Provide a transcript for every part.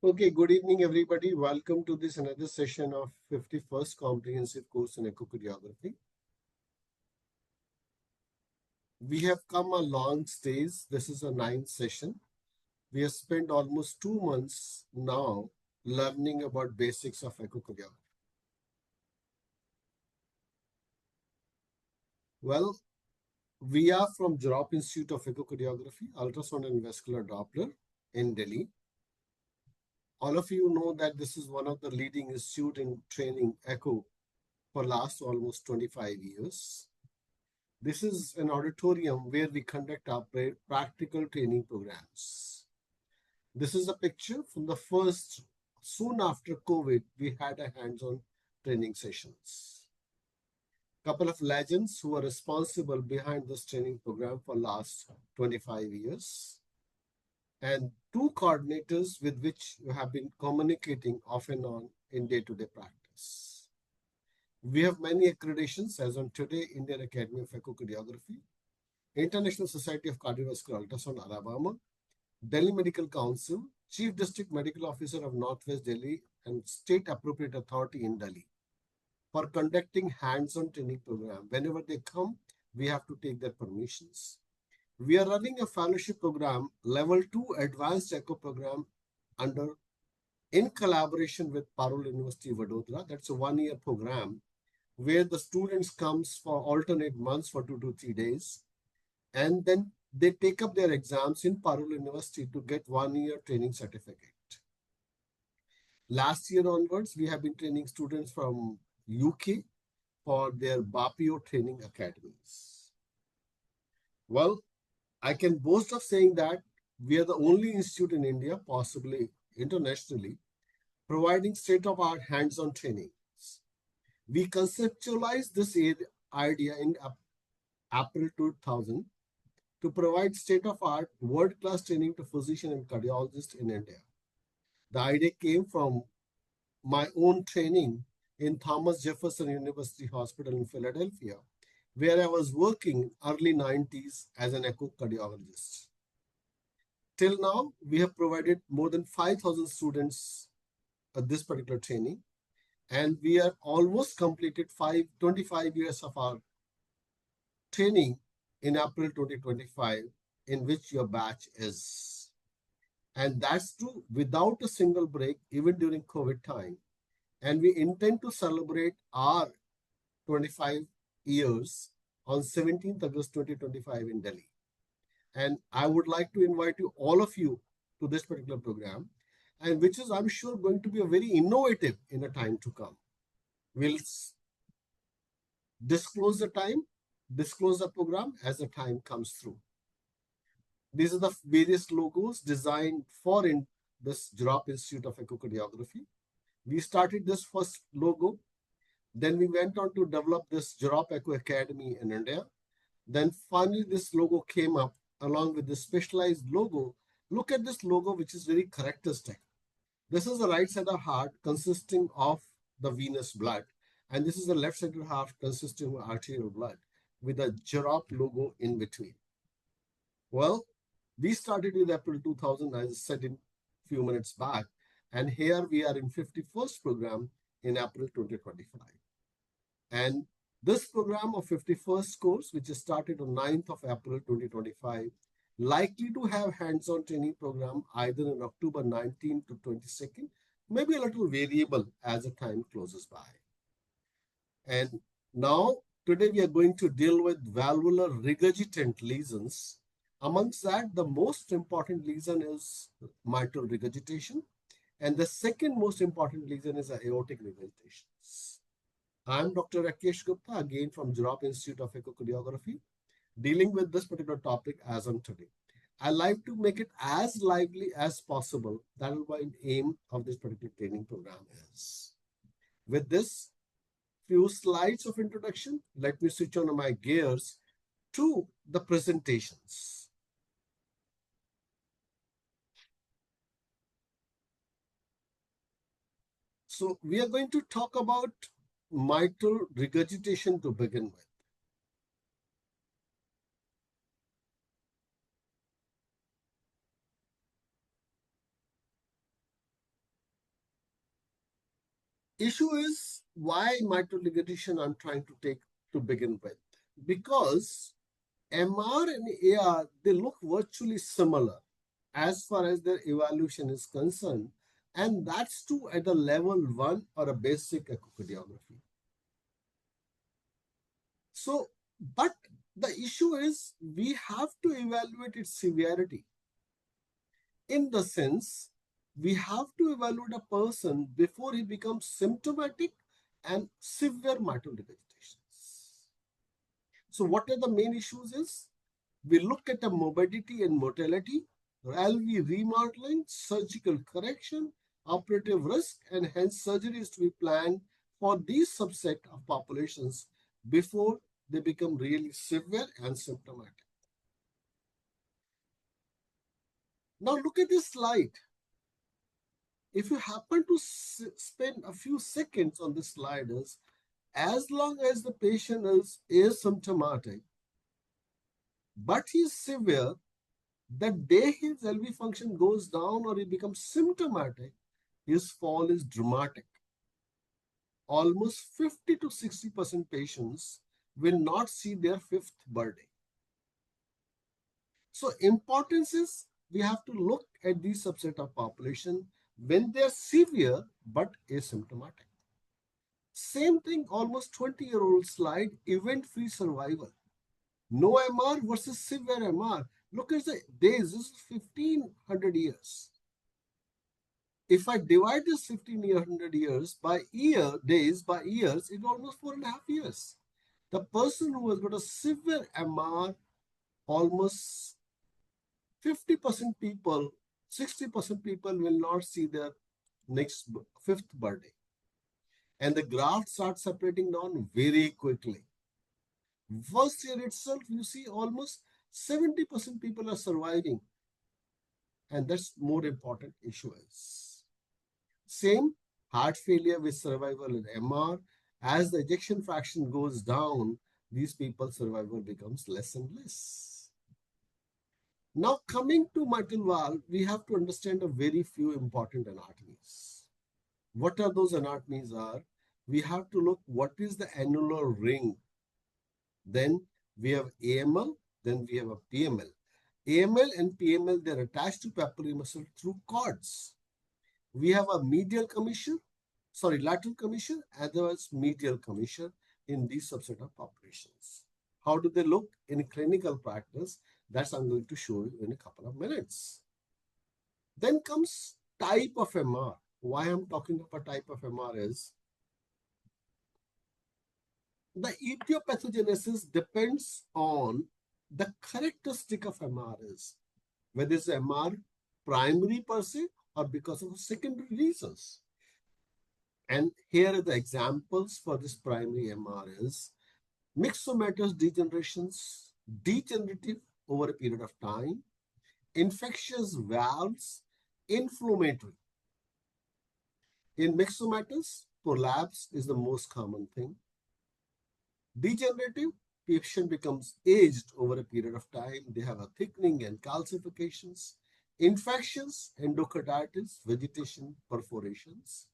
Okay, good evening, everybody. Welcome to this another session of 51st Comprehensive Course in Echocardiography. We have come a long stage. This is a ninth session. We have spent almost 2 months now learning about basics of echocardiography. Well, we are from Jorop Institute of Echocardiography, Ultrasound and Vascular Doppler in Delhi. All of you know that this is one of the leading institute in training echo for last almost 25 years. This is an auditorium where we conduct our practical training programs. This is a picture from the first, soon after COVID, we had a hands-on training sessions. Couple of legends who are responsible behind this training program for last 25 years. And two coordinators with which you have been communicating off and on in day-to-day practice. We have many accreditations as on today, Indian Academy of Echocardiography, International Society of Cardiovascular Ultrasound, Alabama, Delhi Medical Council, Chief District Medical Officer of Northwest Delhi, and State Appropriate Authority in Delhi for conducting hands-on training program. Whenever they come, we have to take their permissions. We are running a fellowship program, Level 2 Advanced Echo program in collaboration with Parul University, Vadodara. That's a one-year program where the students comes for alternate months for 2 to 3 days. And then they take up their exams in Parul University to get 1-year training certificate. Last year onwards, we have been training students from UK for their BAPIO training academies. Well, I can boast of saying that we are the only institute in India, possibly internationally, providing state-of-art hands-on trainings. We conceptualized this idea in April 2000 to provide state-of-art, world-class training to physicians and cardiologists in India. The idea came from my own training in Thomas Jefferson University Hospital in Philadelphia, where I was working early 90s as an echocardiologist. Till now, we have provided more than 5,000 students at this particular training, and we are almost completed 25 years of our training in April 2025, in which your batch is. And that's true without a single break, even during COVID time. And we intend to celebrate our 25 years on 17th August 2025 in Delhi. And I would like to invite you, all of you, to this particular program, and which is, I'm sure, going to be a very innovative in a time to come. We'll disclose the program as the time comes through. These are the various logos designed for this Jorop Institute of Echocardiography. We started this first logo. Then we went on to develop this Jorop Echo Academy in India. Then finally this logo came up along with the specialized logo. Look at this logo, which is very characteristic. This is the right side of heart consisting of the venous blood. And this is the left side of the heart consisting of arterial blood with a Jorop logo in between. Well, we started with April 2000, as I said in a few minutes back. And here we are in 51st program in April 2025. And this program of 51st course, which is started on 9th of April 2025, likely to have hands-on training program either in October 19th to 22nd, maybe a little variable as the time closes by. And now, today we are going to deal with valvular regurgitant lesions. Amongst that, the most important lesion is mitral regurgitation. And the second most important lesion is aortic regurgitations. I'm Dr. Rakesh Gupta, again from Jorop Institute of Echocardiography, dealing with this particular topic as on today. I like to make it as lively as possible. That is what the aim of this particular training program is. With this few slides of introduction, let me switch on my gears to the presentations. So we are going to talk about mitral regurgitation to begin with. Issue is why mitral regurgitation I'm trying to take to begin with. Because MR and AR, they look virtually similar as far as their evaluation is concerned. And that's true at the level 1 or a basic echocardiography. So, but the issue is we have to evaluate its severity. In the sense, we have to evaluate a person before he becomes symptomatic and severe mitral regurgitations. So, what are the main issues is we look at the morbidity and mortality, LV remodeling, surgical correction, operative risk, and hence surgery is to be planned for these subset of populations before they become really severe and symptomatic. Now look at this slide. If you happen to spend a few seconds on this slide, is as long as the patient is asymptomatic, but he is severe, the day his LV function goes down or he becomes symptomatic, his fall is dramatic. Almost 50 to 60% patients will not see their fifth birthday. So importance is we have to look at these subset of population when they are severe but asymptomatic. Same thing, almost 20-year-old slide, event-free survival. No MR versus severe MR. Look at the days, this is 1500 years. If I divide this 1500 years by days by years, it's almost 4.5 years. The person who has got a severe MR, almost 50% people, 60% people will not see their next fifth birthday. And the graph starts separating down very quickly. First year itself, you see almost 70% people are surviving. And that's more important issue is. Same heart failure with survival in MR. As the ejection fraction goes down, these people's survival becomes less and less. Now coming to mitral valve, we have to understand a very few important anatomies. What are those anatomies are? We have to look what is the annular ring. Then we have AML, then we have a PML. AML and PML, they're attached to papillary muscle through cords. We have a lateral commissure, as well as medial commissure in these subset of populations. How do they look in clinical practice? That's I'm going to show you in a couple of minutes. Then comes type of MR. Why I'm talking about type of MR is the etiopathogenesis depends on the characteristic of MR is whether it's MR primary per se or because of secondary reasons. And here are the examples for this primary MR is myxomatous degenerations, degenerative over a period of time, infectious valves, inflammatory. In myxomatous, prolapse is the most common thing. Degenerative, patient becomes aged over a period of time. They have a thickening and calcifications. Infections, endocarditis, vegetation, perforations.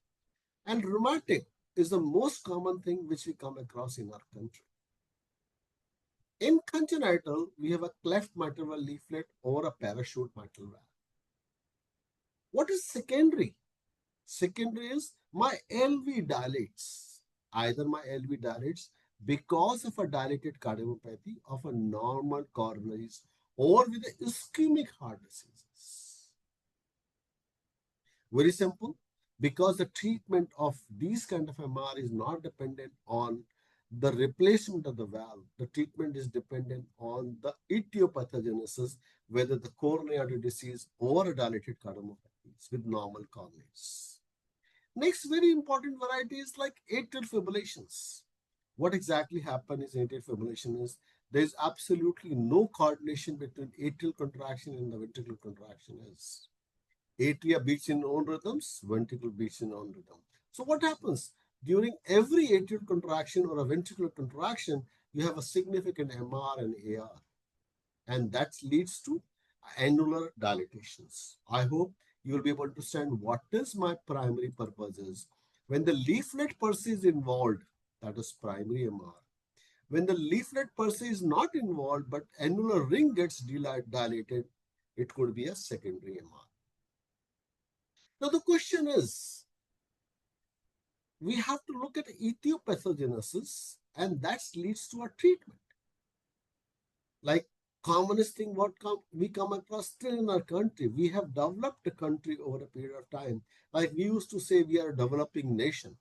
And rheumatic is the most common thing which we come across in our country. In congenital, we have a cleft mitral valve leaflet or a parachute mitral valve. What is secondary? Secondary is my LV dilates. Either my LV dilates because of a dilated cardiomyopathy of a normal coronaries or with a ischemic heart diseases. Very simple, because the treatment of these kind of MR is not dependent on the replacement of the valve. The treatment is dependent on the etiopathogenesis, whether the coronary artery disease or a dilated cardiomyopathy with normal coronaries. Next very important variety is like atrial fibrillations. What exactly happens in atrial fibrillation is there is absolutely no coordination between atrial contraction and the ventricular contraction. Is atria beats in own rhythms, ventricle beats in own rhythm. So what happens? During every atrial contraction or a ventricular contraction, you have a significant MR and AR. And that leads to annular dilatations. I hope you will be able to understand what is my primary purpose is. When the leaflet per se is involved, that is primary MR. When the leaflet per se is not involved, but annular ring gets dilated, it could be a secondary MR. Now the question is, we have to look at etiopathogenesis, and that leads to a treatment. Like commonest thing we come across still in our country, we have developed a country over a period of time. Like we used to say we are a developing nation.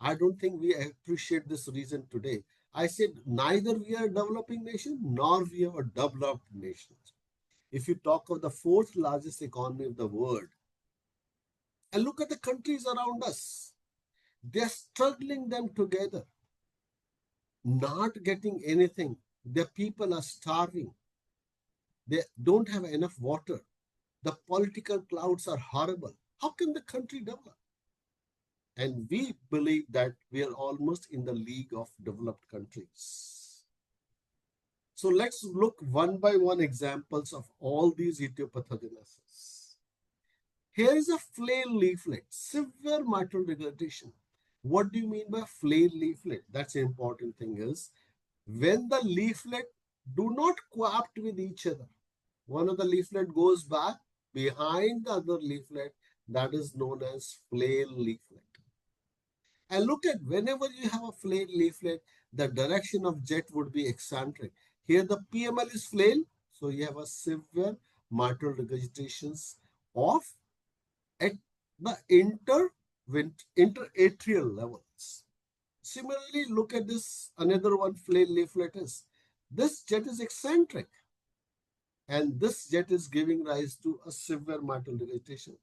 I don't think we appreciate this reason today. I said neither we are a developing nation nor we are a developed nation. If you talk of the fourth largest economy of the world and look at the countries around us, they're struggling them together, not getting anything. Their people are starving. They don't have enough water. The political clouds are horrible. How can the country develop? And we believe that we are almost in the league of developed countries. So let's look one by one examples of all these etiopathogenesis. Here is a flail leaflet, severe mitral regurgitation. What do you mean by flail leaflet? That's the important thing is when the leaflet do not co-opt with each other. One of the leaflet goes back behind the other leaflet, that is known as flail leaflet. And look at whenever you have a flail leaflet, the direction of jet would be eccentric. Here the PML is flail, so you have a severe mitral regurgitations of at the interatrial levels. Similarly, look at this, another one flail leaflet is. This jet is eccentric, and this jet is giving rise to a severe mitral regurgitation.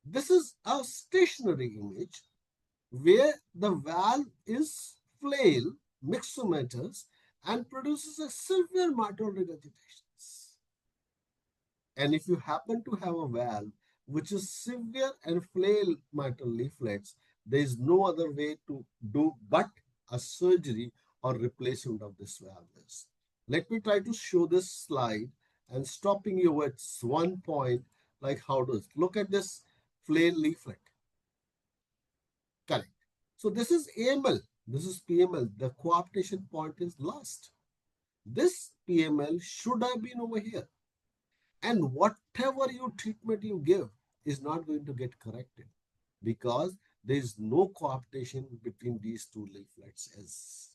This is a stationary image where the valve is flail, myxomatous, and produces a severe mitral regurgitations. And if you happen to have a valve which is severe and flail mitral leaflets, there is no other way to do but a surgery or replacement of this valve. Let me try to show this slide and stopping you at one point, like how does look at this flail leaflet. Correct. So this is AML, this is PML. The cooptation point is lost. This PML should have been over here. And whatever you treatment you give is not going to get corrected because there is no cooptation between these two leaflets. As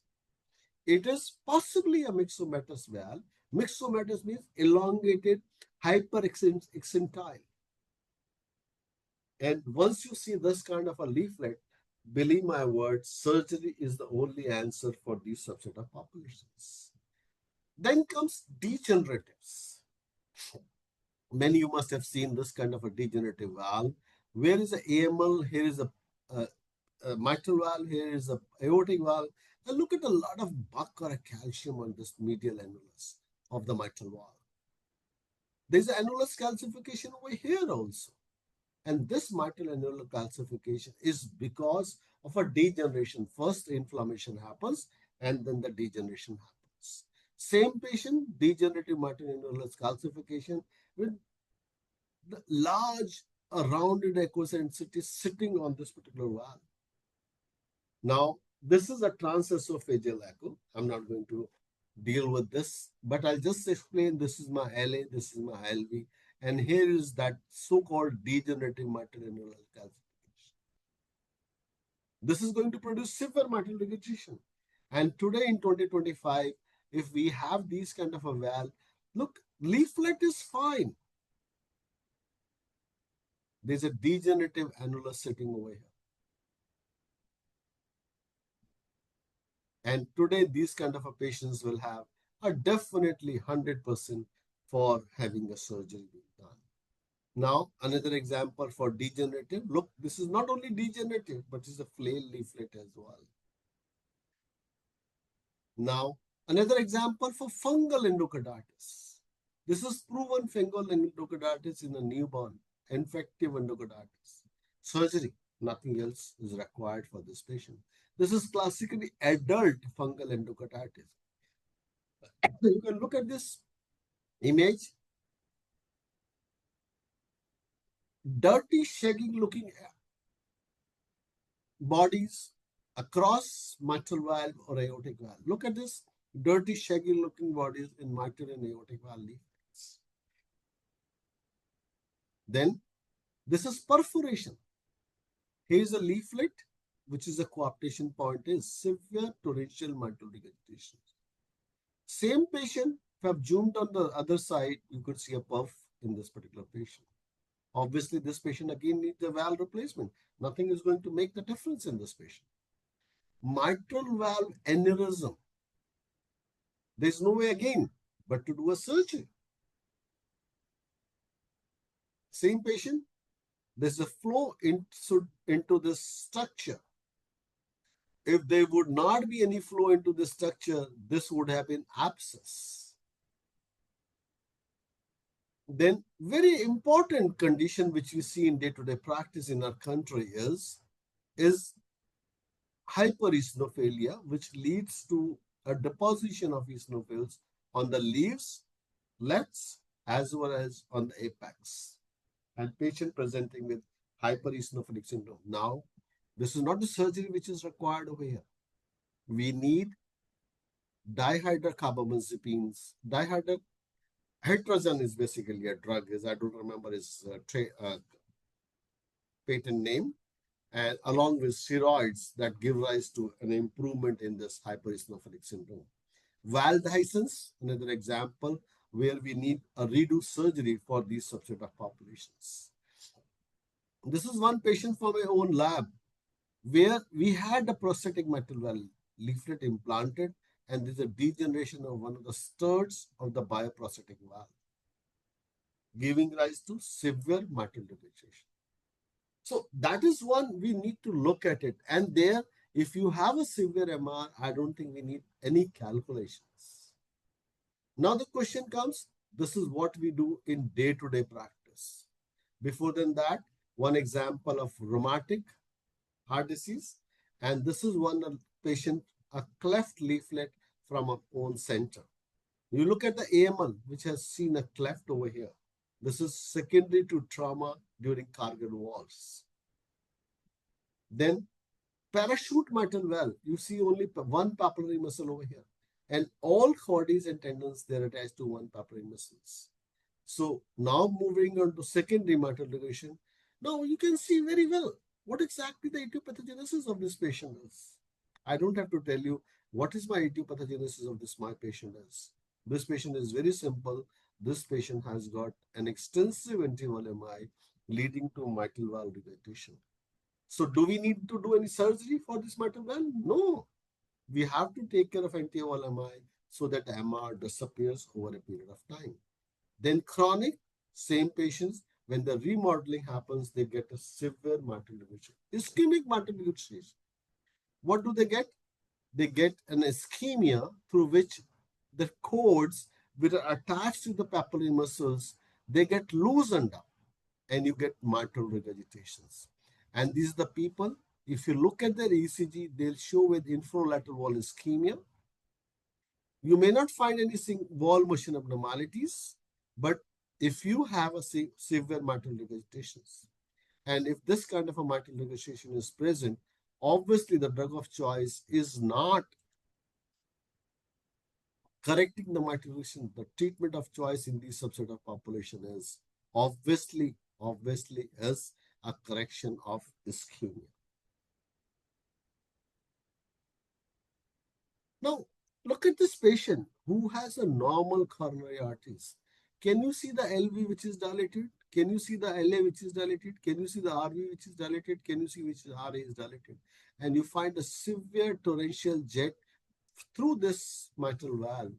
it is possibly a myxomatous valve. Myxomatous means elongated hyperexcintile. And once you see this kind of a leaflet, believe my word, surgery is the only answer for these subset of populations. Then comes degeneratives. Many you must have seen this kind of a degenerative valve. Where is the AML? Here is a mitral valve. Here is a aortic valve. And look at a lot of buck or a calcium on this medial annulus of the mitral valve. There's an annulus calcification over here also. And this mitral annular calcification is because of a degeneration. First, inflammation happens, and then the degeneration happens. Same patient, degenerative mitral annular calcification with the large rounded echocentricity sitting on this particular valve. Now, this is a transesophageal echo. I'm not going to deal with this, but I'll just explain this is my LA, this is my LV, and here is that so-called degenerative mitral annular calcification. This is going to produce severe mitral regurgitation. And today in 2025, if we have these kind of a valve, look, leaflet is fine. There's a degenerative annulus sitting over here. And today, these kind of a patients will have a definitely 100% for having a surgery being done. Now, another example for degenerative. Look, this is not only degenerative, but it's a flail leaflet as well. Now, another example for fungal endocarditis. This is proven fungal endocarditis in a newborn, infective endocarditis. Surgery, nothing else is required for this patient. This is classically adult fungal endocarditis. You can look at this image. Dirty, shaggy looking bodies across mitral valve or aortic valve. Look at this dirty, shaggy looking bodies in mitral and aortic valve leaflets. Then this is perforation. Here is a leaflet, which is a coaptation point, is severe torrential mitral regurgitation. Same patient, if I've zoomed on the other side, you could see a puff in this particular patient. Obviously, this patient again needs a valve replacement. Nothing is going to make the difference in this patient. Mitral valve aneurysm. There's no way again but to do a surgery. Same patient, there's a flow into this structure. If there would not be any flow into the structure, this would have been abscess. Then very important condition which we see in day-to-day practice in our country is hypereosinophilia, which leads to a deposition of eosinophils on the leaves, lets, as well as on the apex. And patient presenting with hypereosinophilic syndrome. Now, this is not the surgery which is required over here. We need dihydrocarbamazepines. Dihydrohetrazine is basically a drug. I don't remember his patent name. And along with steroids that give rise to an improvement in this hypereosinophilic syndrome. Valdehiscence, another example, where we need a redo surgery for these subset of populations. This is one patient from my own lab where we had a prosthetic mitral valve leaflet implanted, and there's a degeneration of one of the studs of the bioprosthetic valve, giving rise to severe mitral regurgitation. So that is one we need to look at it. And there, if you have a severe MR, I don't think we need any calculations. Now the question comes, this is what we do in day-to-day practice. Before than that, one example of rheumatic heart disease. And this is one patient, a cleft leaflet from our own center. You look at the AML, which has seen a cleft over here. This is secondary to trauma during Kargil wars. Then parachute mitral valve, you see only one papillary muscle over here. And all chordates and tendons, they're attached to one papillary muscles. So now moving on to secondary mitral regurgitation. Now you can see very well what exactly the etiopathogenesis of this patient is. I don't have to tell you what is my etiopathogenesis of this my patient is. This patient is very simple. This patient has got an extensive antival MI leading to mitral valve regurgitation. So do we need to do any surgery for this mitral valve? No. We have to take care of antival MI so that MR disappears over a period of time. Then chronic, same patients, when the remodeling happens, they get a severe mitral regurgitation. Ischemic mitral regurgitation. What do they get? They get an ischemia through which the cords which are attached to the papillary muscles, they get loosened up and you get mitral regurgitations. And these are the people, if you look at their ECG, they'll show with infralateral wall ischemia. You may not find any wall motion abnormalities, but if you have a severe mitral regurgitations, and if this kind of a mitral regurgitation is present, obviously the drug of choice is not correcting the mitral regurgitation. The treatment of choice in this subset of population is obviously is a correction of ischemia. Now, look at this patient who has a normal coronary arteries. Can you see the LV which is dilated? Can you see the LA which is dilated? Can you see the RV which is dilated? Can you see which RA is dilated? And you find a severe torrential jet through this mitral valve.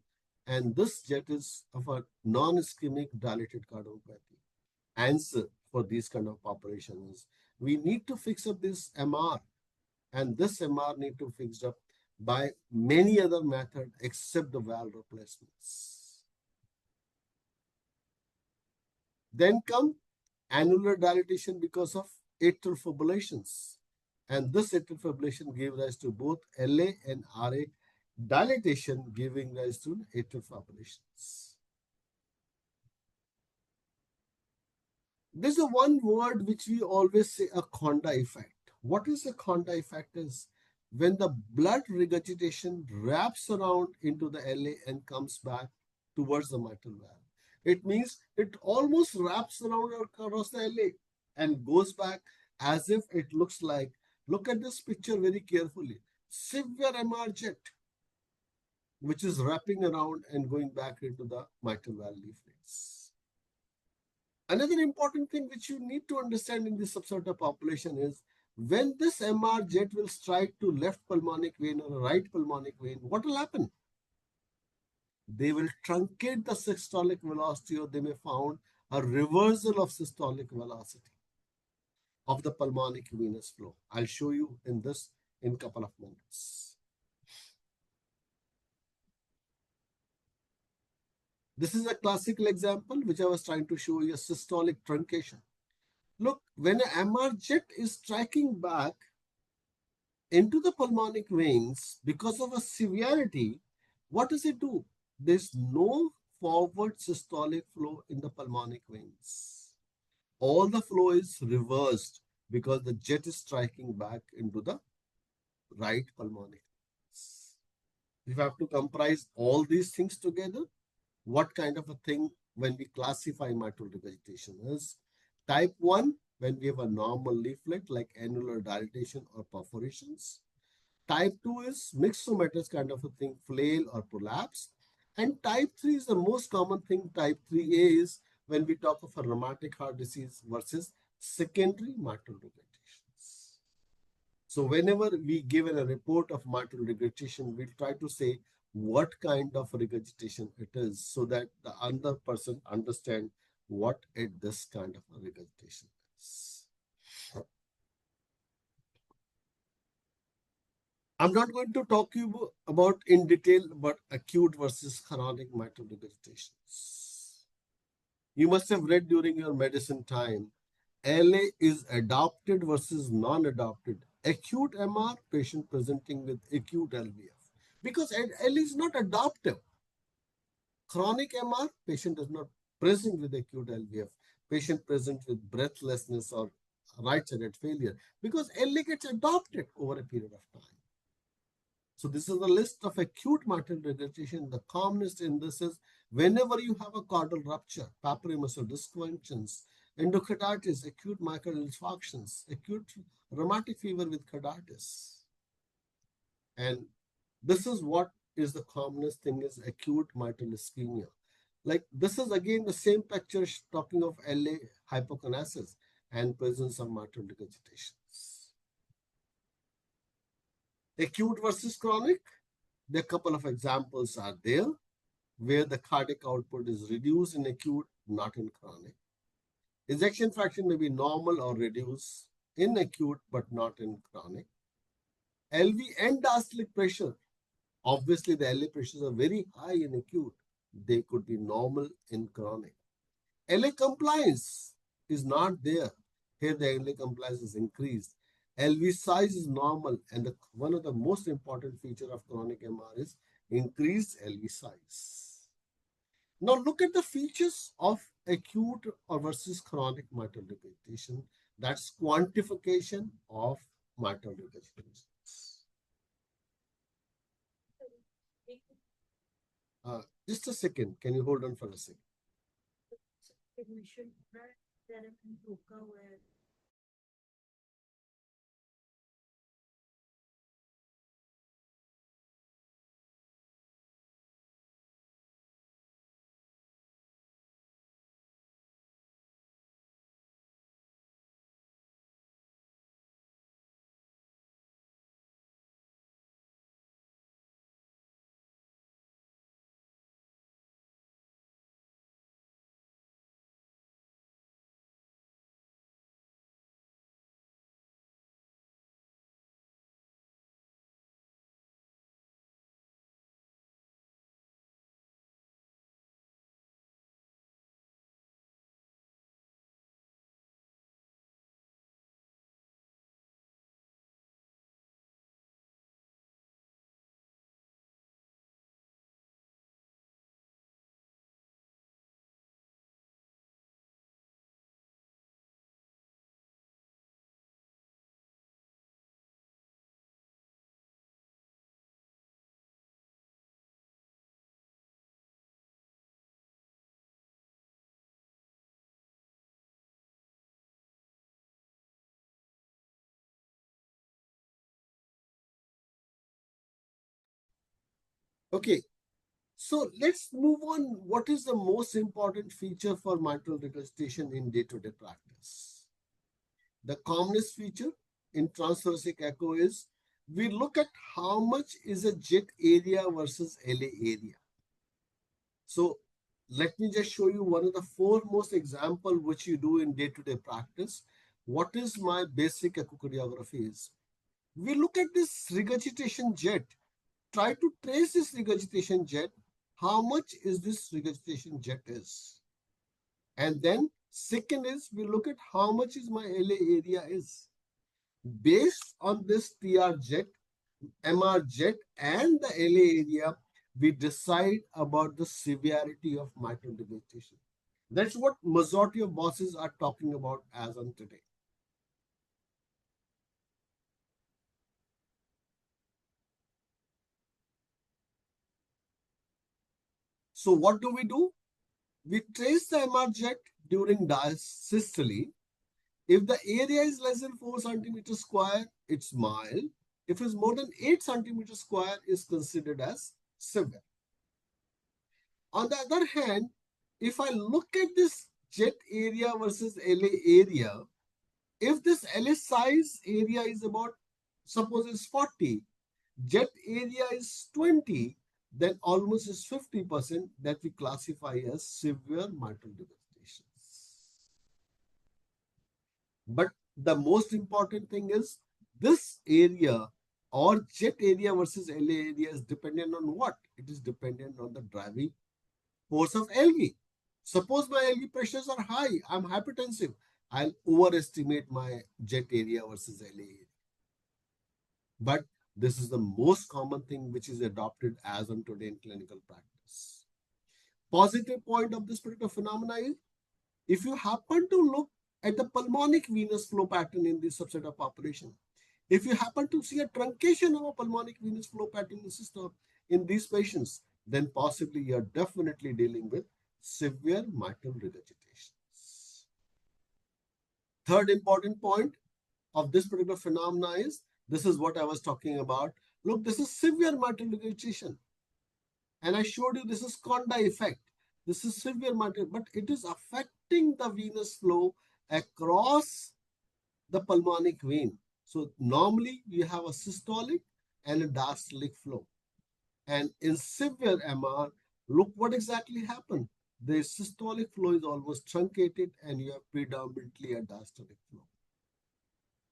And this jet is of a non-ischemic dilated cardiomyopathy. Answer for these kind of populations, we need to fix up this MR. And this MR need to fix up by many other methods except the valve replacements. Then come annular dilatation because of atrial fibrillations. And this atrial fibrillation gave rise to both LA and RA dilatation, giving rise to atrial fibrillations. There's a one word which we always say, a Conda effect. What is the Conda effect is when the blood regurgitation wraps around into the LA and comes back towards the mitral valve. It means it almost wraps around across the LA and goes back as if it looks like, look at this picture very carefully, severe MR jet, which is wrapping around and going back into the mitral valve leaflets. Another important thing which you need to understand in this subset population is when this MR jet will strike to left pulmonic vein or right pulmonic vein, what will happen? They will truncate the systolic velocity, or they may found a reversal of systolic velocity of the pulmonic venous flow. I'll show you in this in a couple of minutes. This is a classical example which I was trying to show you, a systolic truncation. Look, when an MR jet is striking back into the pulmonic veins because of a severity, what does it do? There's no forward systolic flow in the pulmonic veins. All the flow is reversed because the jet is striking back into the right pulmonic veins. If you have to comprise all these things together, what kind of a thing when we classify mitral regurgitation is type 1 when we have a normal leaflet like annular dilatation or perforations. Type 2 is myxomatous kind of a thing, flail or prolapse. And type 3 is the most common thing. Type 3A is when we talk of a rheumatic heart disease versus secondary mitral regurgitations. So whenever we give a report of mitral regurgitation, we'll try to say what kind of regurgitation it is so that the other person understand what this kind of a regurgitation is. I'm not going to talk to you about in detail about acute versus chronic mitral regurgitations. You must have read during your medicine time, LA is adopted versus non-adopted. Acute MR, patient presenting with acute LVF. Because LA is not adoptive. Chronic MR, patient does not present with acute LVF. Patient presents with breathlessness or right-sided failure because LA gets adopted over a period of time. So this is the list of acute mitral regurgitation. The commonest in this is whenever you have a caudal rupture, papillary muscle dysfunctions, endocarditis, acute myocardial infarctions, acute rheumatic fever with carditis. And this is what is the commonest thing is acute mitral ischemia. Like this is again the same picture talking of LA hypokinesis and presence of mitral regurgitations. Acute versus chronic, there are a couple of examples are there where the cardiac output is reduced in acute, not in chronic. Ejection fraction may be normal or reduced in acute, but not in chronic. LV and diastolic pressure, obviously the LA pressures are very high in acute. They could be normal in chronic. LA compliance is not there. Here the LA compliance is increased. LV size is normal, and one of the most important feature of chronic MR is increased LV size. Now look at the features of acute or versus chronic mitral regurgitation. That's quantification of mitral regurgitation. Just a second. Can you hold on for a second? Okay, so let's move on. What is the most important feature for mitral regurgitation in day-to-day practice? The commonest feature in transthoracic echo is we look at how much is a jet area versus LA area. So let me just show you one of the foremost example which you do in day-to-day practice. What is my basic echocardiography is? We look at this regurgitation jet. Try to trace this regurgitation jet. How much is this regurgitation jet is? And then second is we look at how much is my LA area is. Based on this TR jet, MR jet and the LA area, we decide about the severity of mitral regurgitation. That's what majority of bosses are talking about as on today. So what do? We trace the MR jet during diastole. If the area is less than 4 centimeters square, it's mild. If it's more than 8 centimeters square, it's considered as severe. On the other hand, if I look at this jet area versus LA area, if this LA size area is about, suppose it's 40, jet area is 20, then almost is 50% that we classify as severe mitral regurgitations. But the most important thing is this area or jet area versus LA area is dependent on what? It is dependent on the driving force of LV. Suppose my LV pressures are high, I'm hypertensive, I'll overestimate my jet area versus LA area. But this is the most common thing which is adopted as on today in clinical practice. Positive point of this particular phenomena is if you happen to look at the pulmonic venous flow pattern in this subset of population, if you happen to see a truncation of a pulmonic venous flow pattern in the system in these patients, then possibly you are definitely dealing with severe mitral regurgitations. Third important point of this particular phenomena is this is what I was talking about. Look, this is severe mitral regurgitation. And I showed you this is Conda effect. This is severe mitral, but it is affecting the venous flow across the pulmonic vein. So normally you have a systolic and a diastolic flow. And in severe MR, look what exactly happened. The systolic flow is almost truncated and you have predominantly a diastolic flow.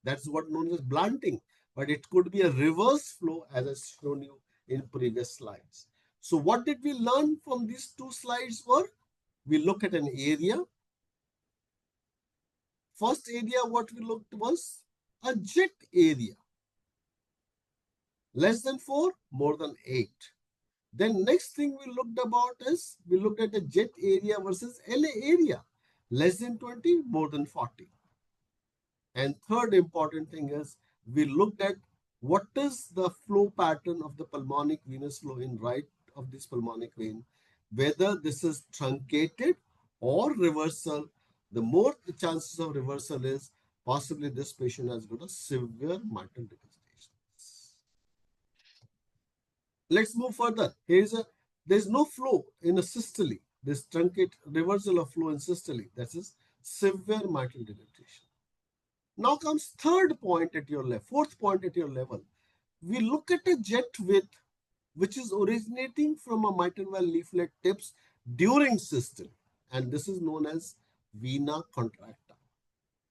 That's what known as blunting, but it could be a reverse flow as I've shown you in previous slides. So what did we learn from these two slides were? We look at an area. First area what we looked was a jet area. Less than 4, more than 8. Then next thing we looked about is we looked at the jet area versus LA area. Less than 20, more than 40. And third important thing is we looked at what is the flow pattern of the pulmonic venous flow in right of this pulmonic vein, whether this is truncated or reversal. The more the chances of reversal is possibly this patient has got a severe mitral regurgitation. Let's move further. There's no flow in a systole. This truncate reversal of flow in systole. That is severe mitral regurgitation. Now comes third point at your level, fourth point at your level. We look at a jet width which is originating from a mitral valve leaflet tips during systole, and this is known as vena contracta.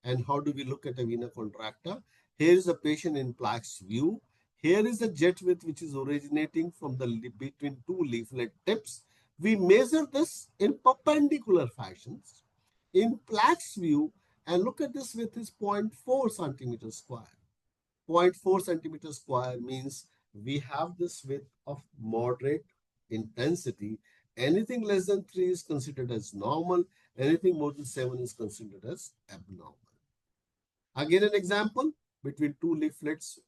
And how do we look at a vena contracta? Here is a patient in plaques view. Here is a jet width which is originating from the between two leaflet tips. We measure this in perpendicular fashions in plaques view and look at this width is 0.4 centimeters square. 0.4 centimeters square means we have this width of moderate intensity. Anything less than 3 is considered as normal. Anything more than 7 is considered as abnormal. Again, an example between two leaflets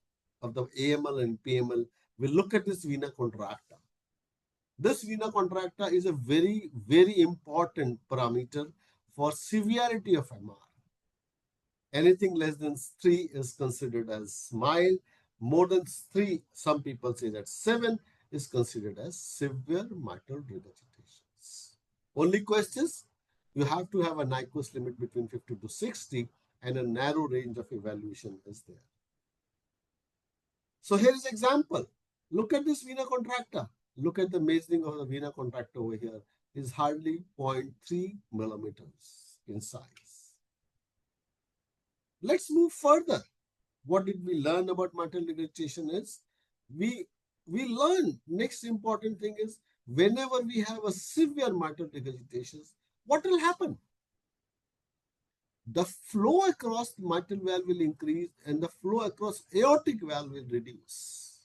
of the AML and PML. We look at this vena contracta. This vena contracta is a very, very important parameter for severity of MR. Anything less than 3 is considered as mild. More than 3, some people say that's 7. is considered as severe mitral regurgitations. Only questions, you have to have a Nyquist limit between 50 to 60 and a narrow range of evaluation is there. So here is example. Look at this vena contracta. Look at the measuring of the vena contracta over here is hardly 0.3 millimeters in size. Let's move further. What did we learn about mitral regurgitation is we learn next important thing is whenever we have a severe mitral regurgitation, what will happen? The flow across the mitral valve will increase and the flow across aortic valve will reduce.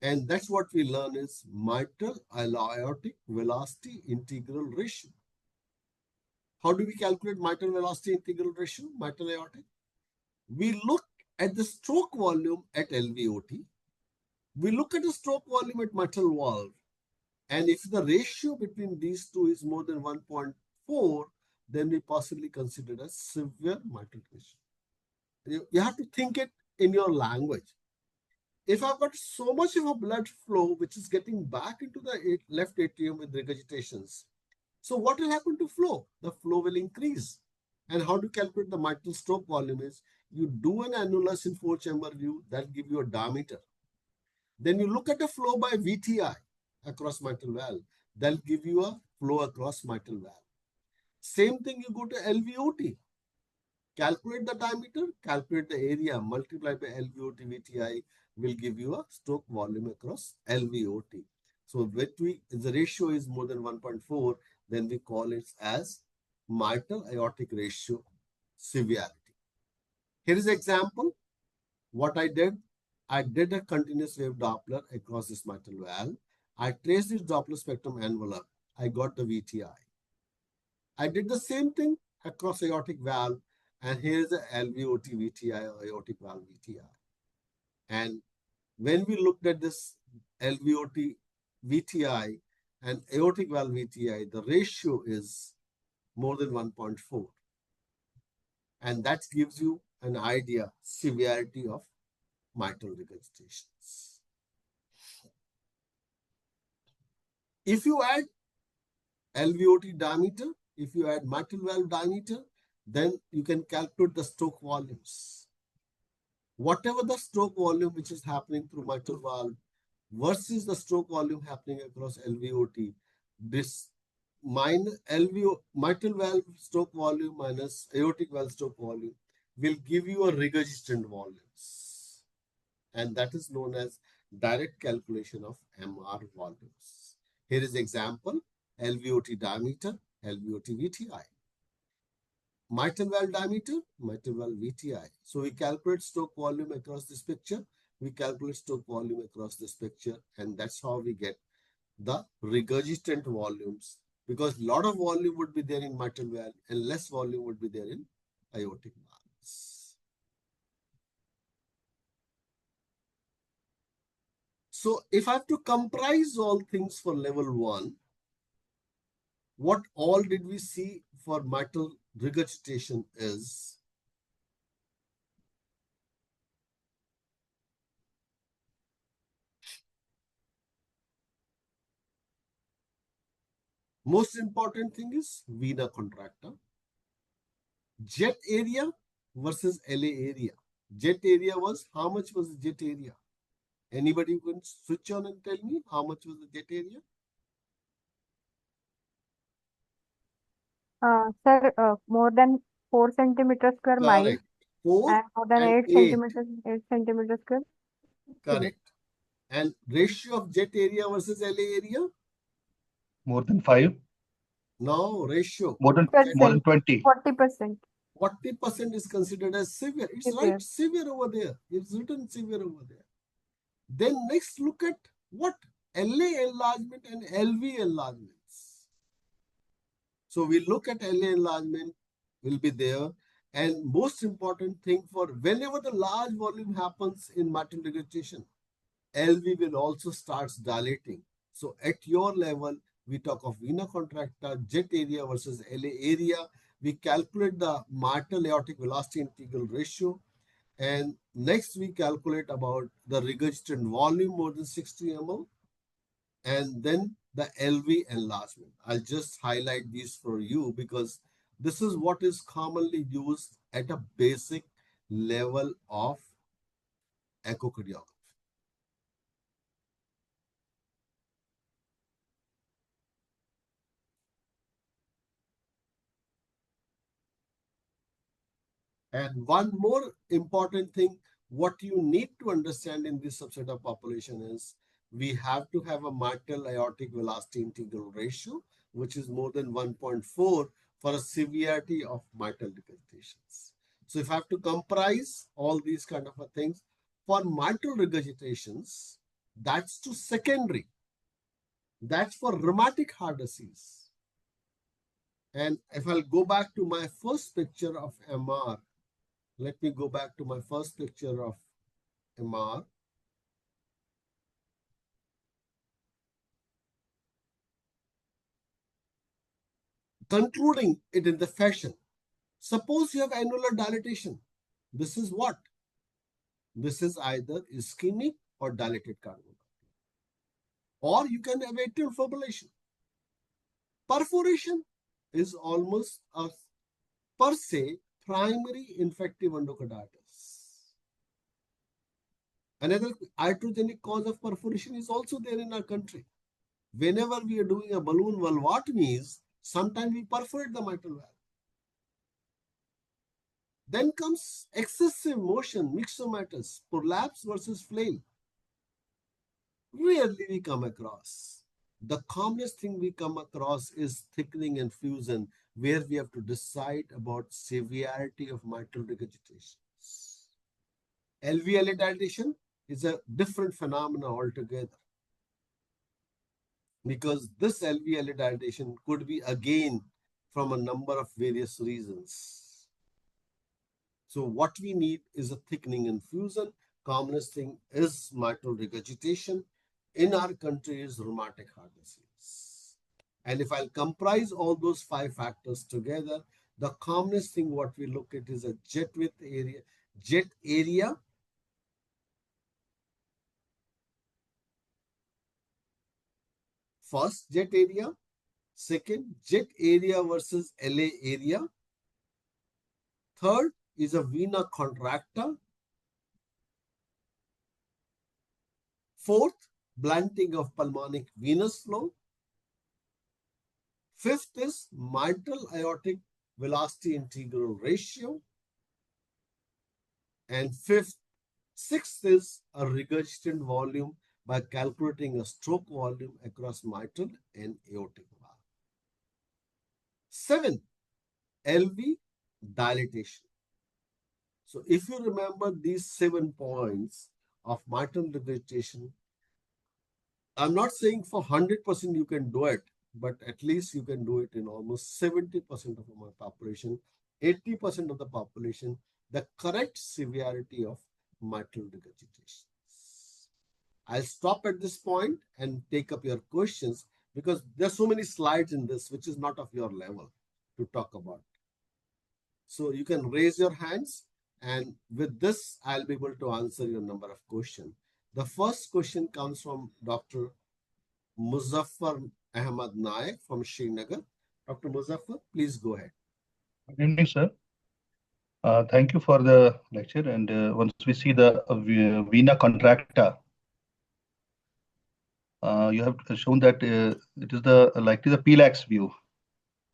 And that's what we learn is mitral aortic velocity integral ratio. How do we calculate mitral velocity integral ratio, mitral aortic? We look at the stroke volume at LVOT. We look at the stroke volume at mitral valve. And if the ratio between these two is more than 1.4, then we possibly consider as severe mitral regurgitation. You have to think it in your language. If I've got so much of a blood flow which is getting back into the left atrium with regurgitations, so what will happen to flow? The flow will increase. And how to calculate the mitral stroke volume is you do an annulus in 4-chamber view that give you a diameter. Then you look at the flow by VTI across mitral valve. That'll give you a flow across mitral valve. Same thing, you go to LVOT. Calculate the diameter, calculate the area, multiply by LVOT VTI will give you a stroke volume across LVOT. So when the ratio is more than 1.4, then we call it as mitral aortic ratio severity. Here is an example. What I did a continuous wave Doppler across this mitral valve. I traced this Doppler spectrum envelope. I got the VTI. I did the same thing across aortic valve, and here is the LVOT VTI or aortic valve VTI. And when we looked at this LVOT VTI and aortic valve VTI, the ratio is more than 1.4. And that gives you an idea, severity of mitral regurgitations. If you add LVOT diameter, if you add mitral valve diameter, then you can calculate the stroke volumes. Whatever the stroke volume which is happening through mitral valve versus the stroke volume happening across LVOT, this mitral valve stroke volume minus aortic valve stroke volume will give you a regurgitant volumes. And that is known as direct calculation of MR volumes. Here is example, LVOT diameter, LVOT VTI. Mitral valve diameter, mitral valve VTI. So we calculate stroke volume across this picture. We calculate stroke volume across this picture. And that's how we get the regurgitant volumes. Because a lot of volume would be there in mitral valve and less volume would be there in aortic valves. So if I have to comprise all things for level 1, what all did we see for mitral regurgitation is most important thing is vena contracta, jet area versus LA area. Jet area was, how much was the jet area? Anybody can switch on and tell me how much was the jet area? Sir, more than 4 centimeters square mile Correct. 4 and more than and 8 8. centimeters square cubit. Correct. And ratio of jet area versus LA area? More than 5. No, ratio. More than 20. 40%. 40% is considered as severe. It's Severe. right, severe over there. It's written severe over there. Then next look at what? LA enlargement and LV enlargements. So we look at LA enlargement will be there. And most important thing for whenever the large volume happens in mitral regurgitation, LV will also start dilating. So at your level, we talk of vena contracta, jet area versus LA area. We calculate the mitral aortic velocity integral ratio. And Next, we calculate about the regurgitant volume more than 60 ml, and then the LV enlargement. I'll just highlight these for you because this is what is commonly used at a basic level of echocardiography. And one more important thing, what you need to understand in this subset of population is we have to have a mitral aortic velocity integral ratio, which is more than 1.4 for a severity of mitral regurgitations. So if I have to comprise all these kind of things, for mitral regurgitations, that's to secondary. That's for rheumatic heart disease. And if I'll go back to my first picture of MR, let me go back to my first picture of MR. Concluding it in the fashion. Suppose you have annular dilatation. This is what? This is either ischemic or dilated cardiomyopathy. Or you can have atrial fibrillation. Perforation is almost a per se primary infective endocarditis. Another iatrogenic cause of perforation is also there in our country. Whenever we are doing a balloon valvotomies, sometimes we perforate the mitral valve. Then comes excessive motion, myxomatous, prolapse versus flail. Rarely we come across. The commonest thing we come across is thickening and fusion, where we have to decide about severity of mitral regurgitations. LVLA dilatation is a different phenomena altogether, because this LVLA dilatation could be again from a number of various reasons. So what we need is a thickening and fusion. Commonest thing is mitral regurgitation. In our country is rheumatic heart disease. And if I'll comprise all those 5 factors together, the commonest thing what we look at is a jet area. First, jet area. Second, jet area versus LA area. Third is a vena contracta. Fourth, blunting of pulmonic venous flow. Fifth is mitral aortic velocity integral ratio. And sixth is a regurgitant volume by calculating a stroke volume across mitral and aortic valve. 7, LV dilatation. So if you remember these 7 points of mitral regurgitation, I'm not saying for 100% you can do it, but at least you can do it in almost 70% of our population, 80% of the population, the correct severity of mitral regurgitation. I'll stop at this point and take up your questions because there's so many slides in this, which is not of your level to talk about. So you can raise your hands, and with this, I'll be able to answer your number of questions. The first question comes from Dr. Muzaffar Ahmad Naik from Srinagar. Dr. Muzaffar, please go ahead. Good evening, sir. Thank you for the lecture. And once we see the vena contracta, you have shown that it is the likely the PLAX view.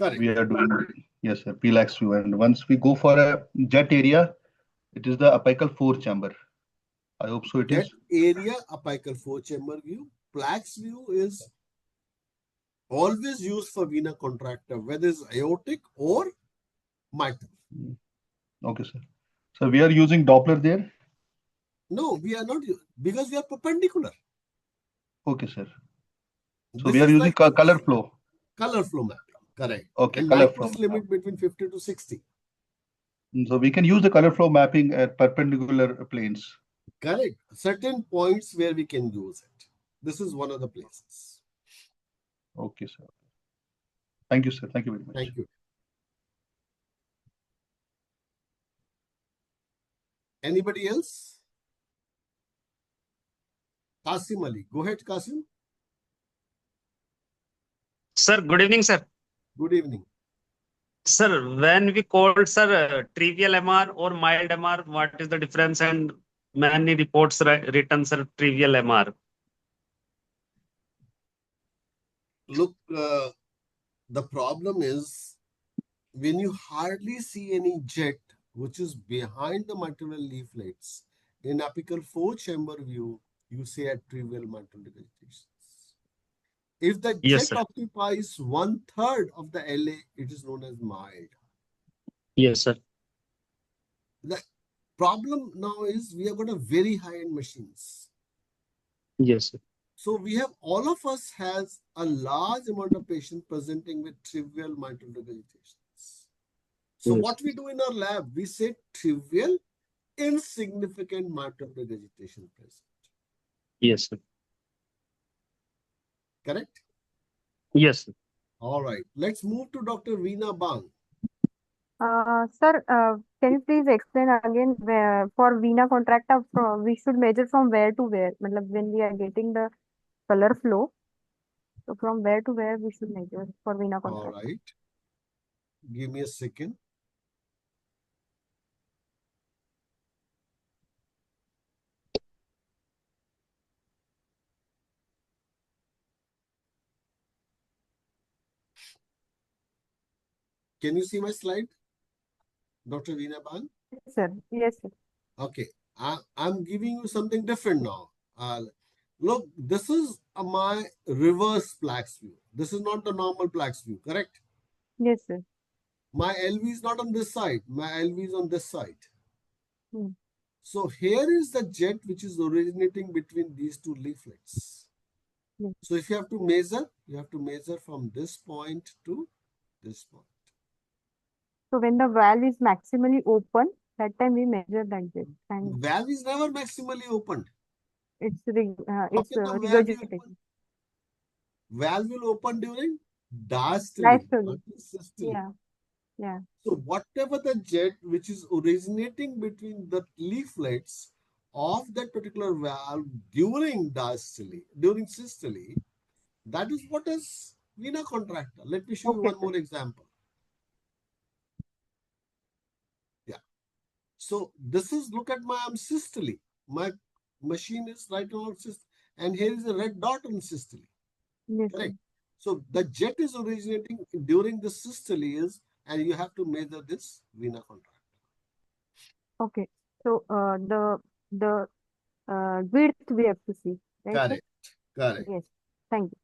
Correct. We are doing, yes, sir, PLAX view. And once we go for a jet area, it is the apical 4 chamber. I hope so. It jet is area apical 4 chamber view. PLAX view is always used for vena contracta, whether it's aortic or mitral. okay, sir. So we are using Doppler there. No, we are not, because we are perpendicular. Okay, sir. So This we are is using like color flow. color flow mapping, correct. Okay, And color Nyquist flow. limit between 50 to 60. So we can use the color flow mapping at perpendicular planes. Correct. Certain points where we can use it. This is one of the places. Okay, sir. Thank you, sir. Thank you very much. Thank you. Anybody else? Qasim Ali. Go ahead, Qasim. Sir, good evening, sir. Good evening. Sir, when we called, sir, trivial MR or mild MR, what is the difference? And many reports written, sir, trivial MR. Look, the problem is when you hardly see any jet which is behind the mitral leaflets, in apical four-chamber view, you say a trivial mitral regurgitation. If the Yes, jet sir. occupies 1/3 of the LA, it is known as mild. Yes, sir. The problem now is we have got a very high-end machines. Yes, sir. So we have all of us has a large amount of patients presenting with trivial mitral regurgitations. So Yes. what we do in our lab, we say trivial, insignificant mitral regurgitation present. Yes, sir. Correct? Yes, sir. All right. Let's move to Dr. Veena Bang. Sir, can you please explain again where for vena contracta we should measure from where to where? Matlab when we are getting the color flow, so from where to where we should measure for vena All contracta? right. Give me a second. Can you see my slide, Dr. Veena Bang? Yes, sir. Yes, sir. Okay. I'm giving you something different now. Look, this is my reverse plaques view. This is not the normal plaques view, correct? Yes, sir. My LV is not on this side. My LV is on this side. Hmm. So here is the jet which is originating between these two leaflets. Yes. So if you have to measure from this point to this point. So when the valve is maximally open, that time we measure that jet, and Valve is never maximally opened. How it's can the valve be open? regurgitation. Valve will open during diastole, not Diastole. systole. Yeah. Yeah. So whatever the jet which is originating between the leaflets of that particular valve during diastole, during systole, that is what is vena contracta. Let me show you Okay, one sir. more example. Yeah. So this is, look at my arm systole. My machine is right on systole, and here is a red dot on systole. Yes, sir. Correct. So the jet is originating during the systole is, and you have to measure this vena contracta. Okay. So the width we have to see, right, sir? Correct. Correct. Yes. Thank you.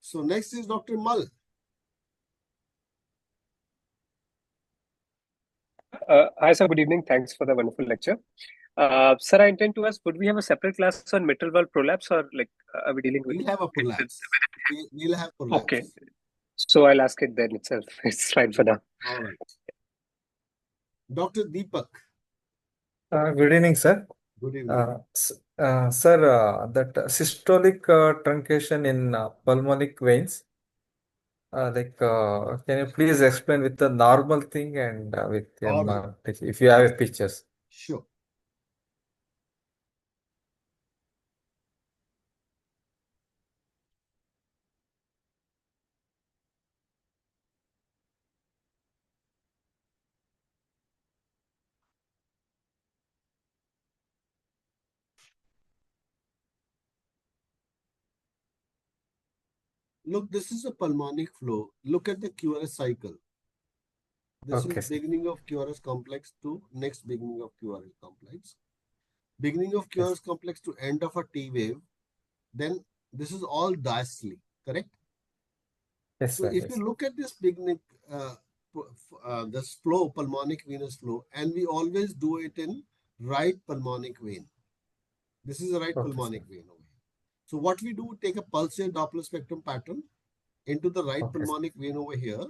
So next is Dr. Mal. Hi, sir. Good evening. Thanks for the wonderful lecture. Sir, I intend to ask, would we have a separate class on mitral valve prolapse, or like are we dealing with We'll have a it with? prolapse. We'll have Okay, prolapse. so I'll ask it then itself. It's fine for now. All right. Dr. Deepak. Good evening, sir. Good evening. Sir, that systolic truncation in pulmonic veins, can you please explain with the normal thing and with All right. MR, if you have pictures? Sure. Look, this is a pulmonic flow. Look at the QRS cycle. This is Okay, sir. beginning of QRS complex to next beginning of QRS complex. Beginning of Yes, QRS complex to end of a T wave. Then this is all diastole, correct? yes, So sir. if you Yes. look at this beginning, this flow, pulmonic venous flow, and we always do it in right pulmonic vein. This is the right Okay, sir. pulmonic vein over here. So what we do, take a pulsate Doppler spectrum pattern into the right Okay, sir. pulmonic vein over here,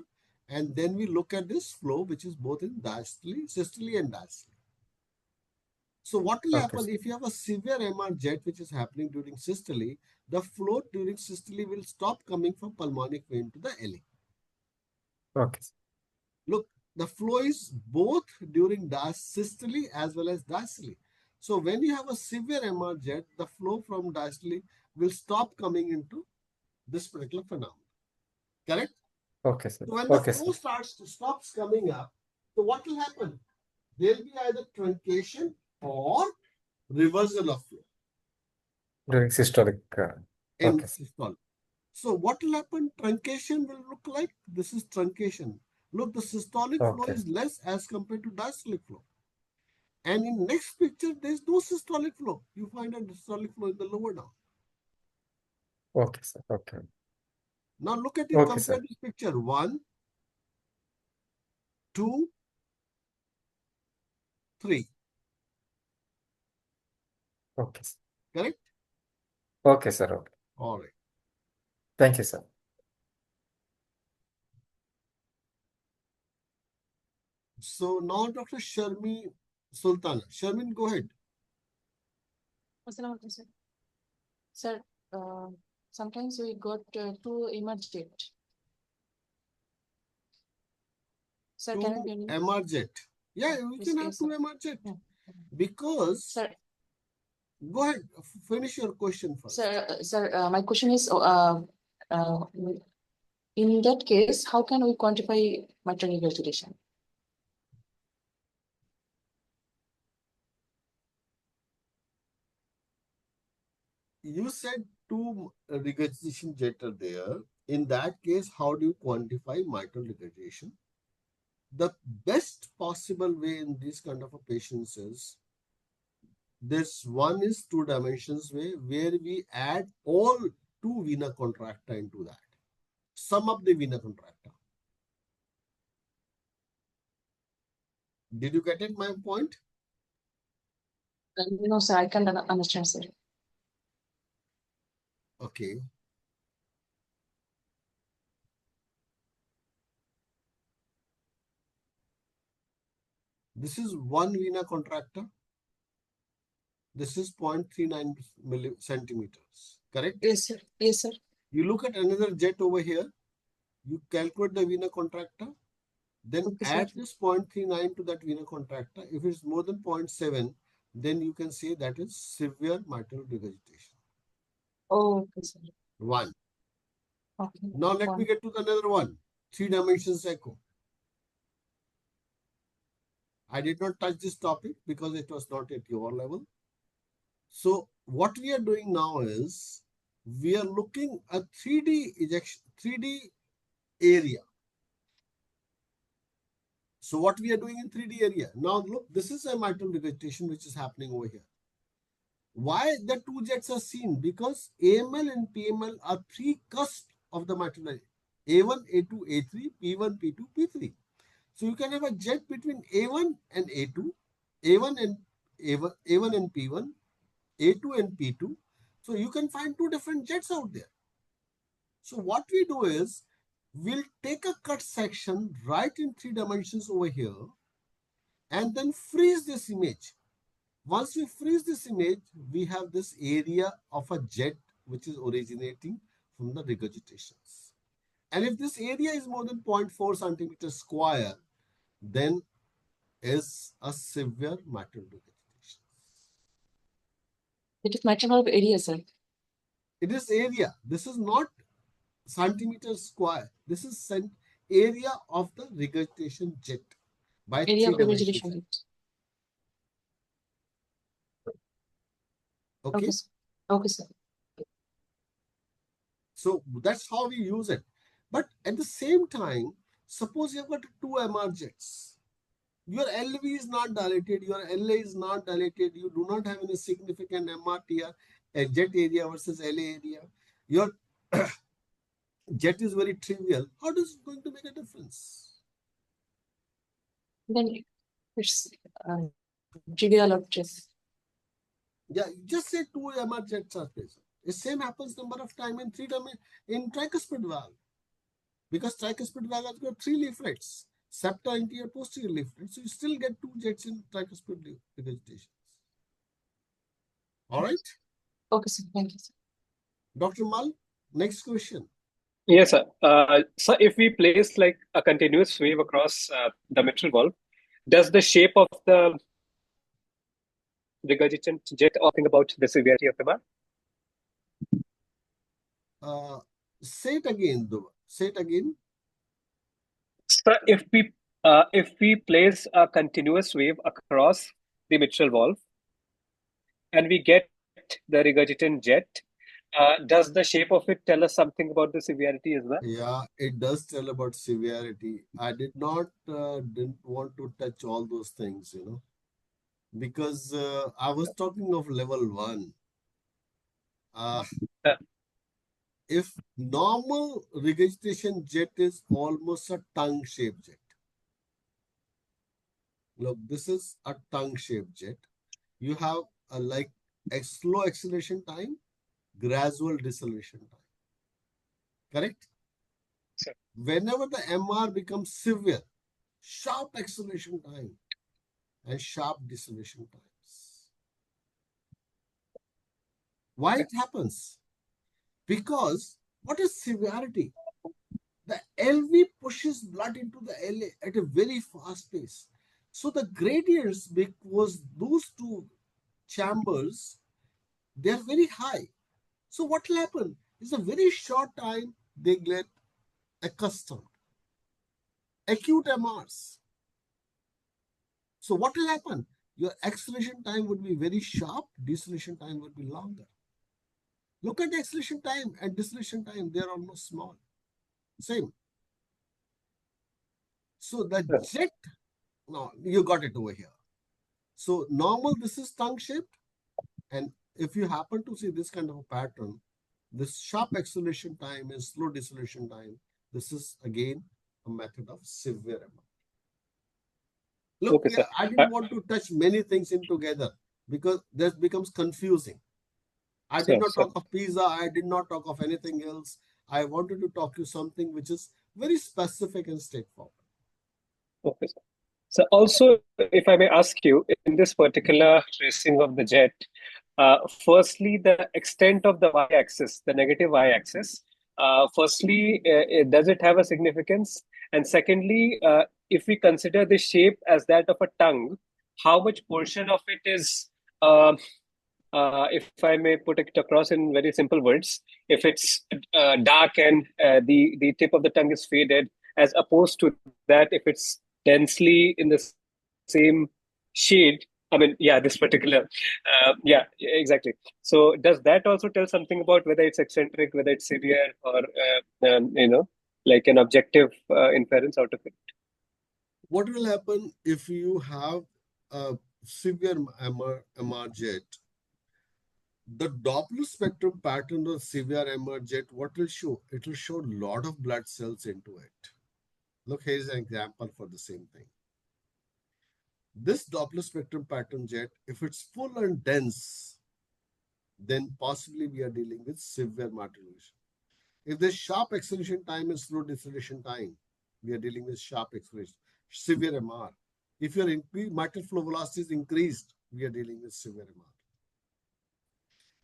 and then we look at this flow, which is both in diastole, systole, and diastole. So what will Okay, happen sir. if you have a severe MR jet which is happening during systole? The flow during systole will stop coming from pulmonic vein to the LA. Okay, sir. Look, the flow is both during systole as well as diastole. So when you have a severe MR jet, the flow from diastole will stop coming into this particular phenomenon. Correct? Okay, sir. So when the Okay, flow sir. stops coming up, so what will happen? There will be either truncation or reversal of flow During systolic. in Okay, sir. systole. So what will happen? Truncation will look like this is truncation. Look, the systolic flow Okay. is less as compared to diastolic flow. And in next picture, there is no systolic flow. You find a systolic flow in the lower down. Okay, sir. Okay. Now look at it, Okay, compare sir. this picture. 1, 2, 3. Okay, sir. Correct? Okay, sir. Okay. All right. Thank you, sir. So now Dr. Sharmi Sultana. Sharmin, go ahead. Assalamualaikum, sir. Sir, sometimes we got two emergent. Sir, can you hear me? MR jet. Yeah, we can have Yes, two sir. MR jet. Yeah. Because, Sir, go ahead, finish your question first. sir, my question is, in that case, how can we quantify mitral regurgitation? You said two regurgitation jet are there. In that case, how do you quantify mitral regurgitation? The best possible way in this kind of a patients is this one is two dimensions way where we add all two vena contracta into that. Sum up the vena contracta. Did you get it, my point? No, sir, I can't understand, sir. Okay. This is one vena contracta. This is 0.39 centimeters. Correct? Yes, sir. Yes, sir. You look at another jet over here. You calculate the vena contracta. Then Okay, add sir. this 0.39 to that vena contracta. If it's more than 0.7, then you can say that is severe mitral regurgitation. Oh, okay, sir. 1. Okay. Now let me get to another one. 3 dimensions echo. I did not touch this topic because it was not at your level. So what we are doing now is we are looking at 3D ejection, 3D area. So what we are doing in 3D area. Now look, this is a mitral regurgitation which is happening over here. Why the two jets are seen? Because AML and PML are three cusps of the mitral area. A1, A2, A3, P1, P2, P3. So you can have a jet between A1 and A2, A1 and A1 and P1, A2 and P2. So you can find two different jets out there. So what we do is we'll take a cut section right in 3 dimensions over here and then freeze this image. Once we freeze this image, we have this area of a jet which is originating from the regurgitations. And if this area is more than 0.4 centimeters square, then is a severe mitral regurgitation. It is matter of area, sir. It is area. This is not centimeters square. This is area of the regurgitation jet by Area 3 of dimensions. regurgitation. Okay. Okay, sir. Okay, sir. So that's how we use it. But at the same time, suppose you have got two MR jets. Your LV is not dilated, your LA is not dilated, you do not have any significant MRTR, a jet area versus LA area. Your jet is very trivial. How is it going to make a difference? Then it's trivial or just. Yeah, just say two MR jets are present. The same happens number of time in in tricuspid valve. Because tricuspid valve has got 3 leaflets, septa, anterior, posterior leaflet. So you still get 2 jets in tricuspid regurgitation. All right. Okay, sir. Thank you, sir. Dr. Mal, next question. Yes, sir. So if we place like a continuous wave across the mitral valve, does the shape of the regurgitant jet something about the severity of MR? Uh, say it again, though. Say it again. So if we place a continuous wave across the mitral valve and we get the regurgitant jet, does the shape of it tell us something about the severity as well? Yeah, it does tell about severity. I didn't want to touch all those things, because I was talking of level one. Uh, Uh, if normal regurgitation jet is almost a tongue-shaped jet. Look, this is a tongue-shaped jet. You have a slow acceleration time, gradual deceleration time. Correct? Sir. Whenever the MR becomes severe, sharp acceleration time and sharp deceleration times. Why it happens? Because what is severity? The LV pushes blood into the LA at a very fast pace. So the gradients, because those two chambers, they are very high. So what will happen? It's a very short time they get accustomed. Acute MRs. So what will happen? Your acceleration time would be very sharp, deceleration time would be longer. Look at the acceleration time and deceleration time, they're almost small. Same. So the jet, no, you got it over here. So normal, this is tongue shaped. And if you happen to see this kind of a pattern, this sharp acceleration time and slow deceleration time, this is again a method of severe MR. Look, Okay, sir. I didn't want to touch many things in together because that becomes confusing. I did not talk of pizza. I did not talk of anything else. I wanted to talk to something which is very specific and straightforward. Okay, sir. So also, if I may ask you, in this particular tracing of the jet, firstly, the extent of the y-axis, the negative y-axis, firstly, does it have a significance? And secondly, if we consider the shape as that of a tongue, how much portion of it is, if I may put it across in very simple words, if it's dark and the tip of the tongue is faded, as opposed to that, if it's densely in the same shade. I mean, yeah, this particular, yeah, exactly. So, does that also tell something about whether it's eccentric, whether it's severe, or like an objective inference out of it? What will happen if you have a severe MR jet? The Doppler spectrum pattern of severe MR jet, what will show? It will show a lot of blood cells into it. Look, here's an example for the same thing. This Doppler spectrum pattern jet, if it's full and dense, then possibly we are dealing with severe myocardial. If there's sharp acceleration time and slow deceleration time, we are dealing with sharp acceleration, severe MR. If your mitral flow velocity is increased, we are dealing with severe MR.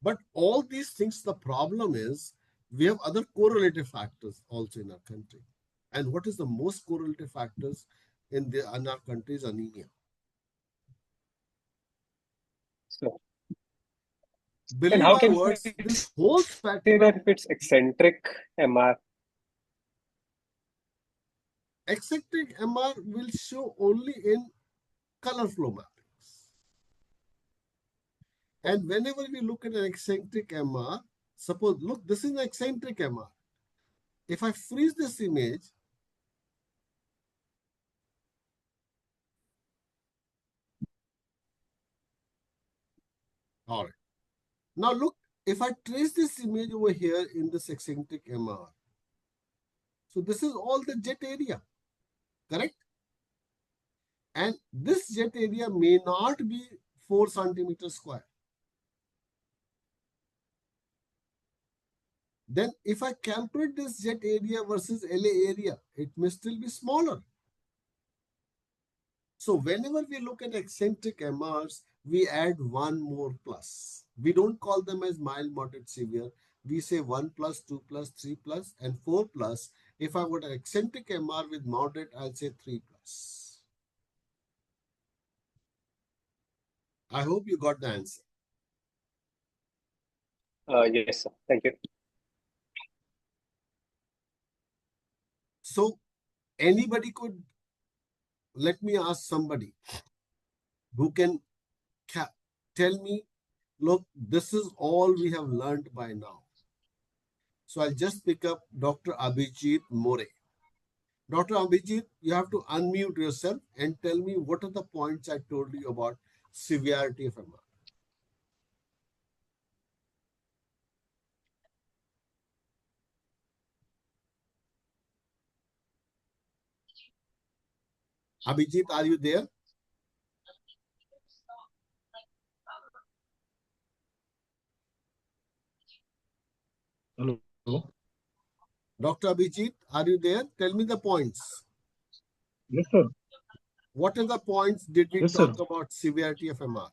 But all these things, the problem is we have other correlative factors also in our country. And what is the most correlative factors in our country is anemia. So, and Believe how my can words, we this whole say that spectrum, it's eccentric MR? eccentric MR will show only in color flow mappings. And whenever we look at an eccentric MR, suppose, look, this is an eccentric MR. If I freeze this image, all right. Now look, if I trace this image over here in this eccentric MR, so this is all the jet area, correct? And this jet area may not be 4 centimeters square. Then if I calculate this jet area versus LA area, it may still be smaller. So whenever we look at eccentric MRs, we add one more plus. We don't call them as mild, moderate, severe. we say 1 plus, 2 plus, 3 plus, and 4 plus. If I've got an eccentric MR with moderate, I'll say 3 plus. I hope you got the answer. Yes, sir. Thank you. So anybody could, let me ask somebody who can tell me, look, this is all we have learned by now. So I'll just pick up Dr. Abhijit More. Dr. Abhijit, you have to unmute yourself and tell me what are the points I told you about severity of MR. Abhijit, are you there? Hello. Dr. Abhijit, are you there? Tell me the points. Yes, sir. What are the points did we Yes, sir. talk about severity of MR?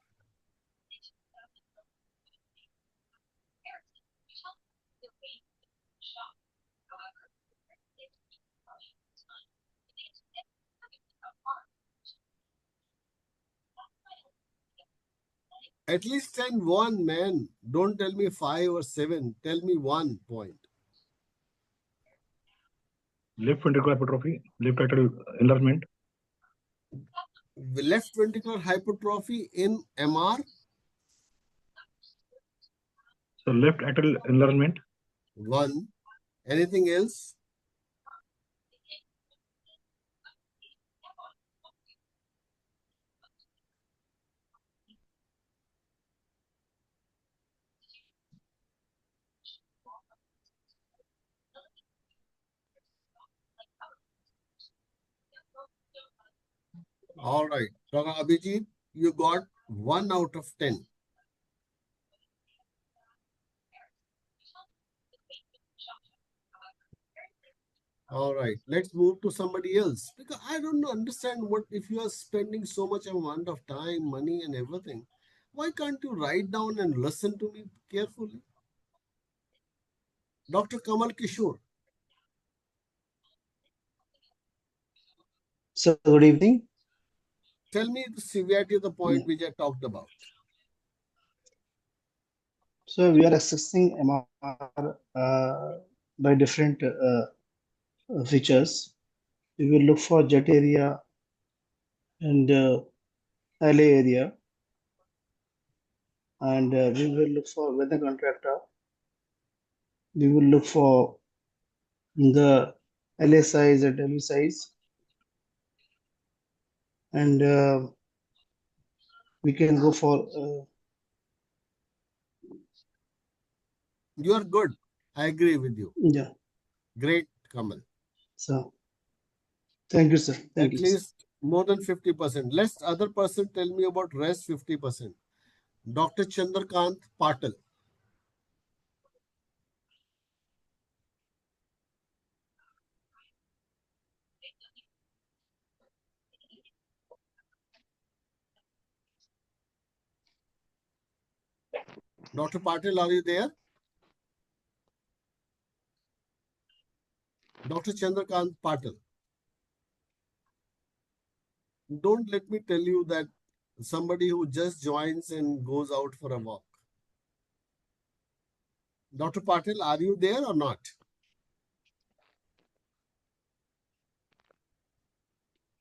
At least tell one, man. Don't tell me 5 or 7. Tell me 1 point. Left ventricular hypertrophy, left atrial enlargement, Left ventricular hypertrophy in MR. so left atrial enlargement, 1. Anything else? All right. Dr. Abhijit, you got 1 out of 10. All right. Let's move to somebody else. Because I don't understand what if you are spending so much amount of time, money, and everything. Why can't you write down and listen to me carefully? Dr. Kamal Kishore. So good evening. Tell me the severity of the point which I talked about. So we are assessing MR by different features. We will look for jet area and LA area, and we will look for weather contractor. We will look for the LA size and W size, and we can go for. You are good. I agree with you. Yeah. Great, Kamal. So thank you, sir. Thank At you. least more than 50%. Let other person tell me about rest 50%. Dr. Chandrakant Patil. Dr. Patil, are you there? Dr. Chandrakant Patil. Don't let me tell you that somebody who just joins and goes out for a walk. Dr. Patil, are you there or not?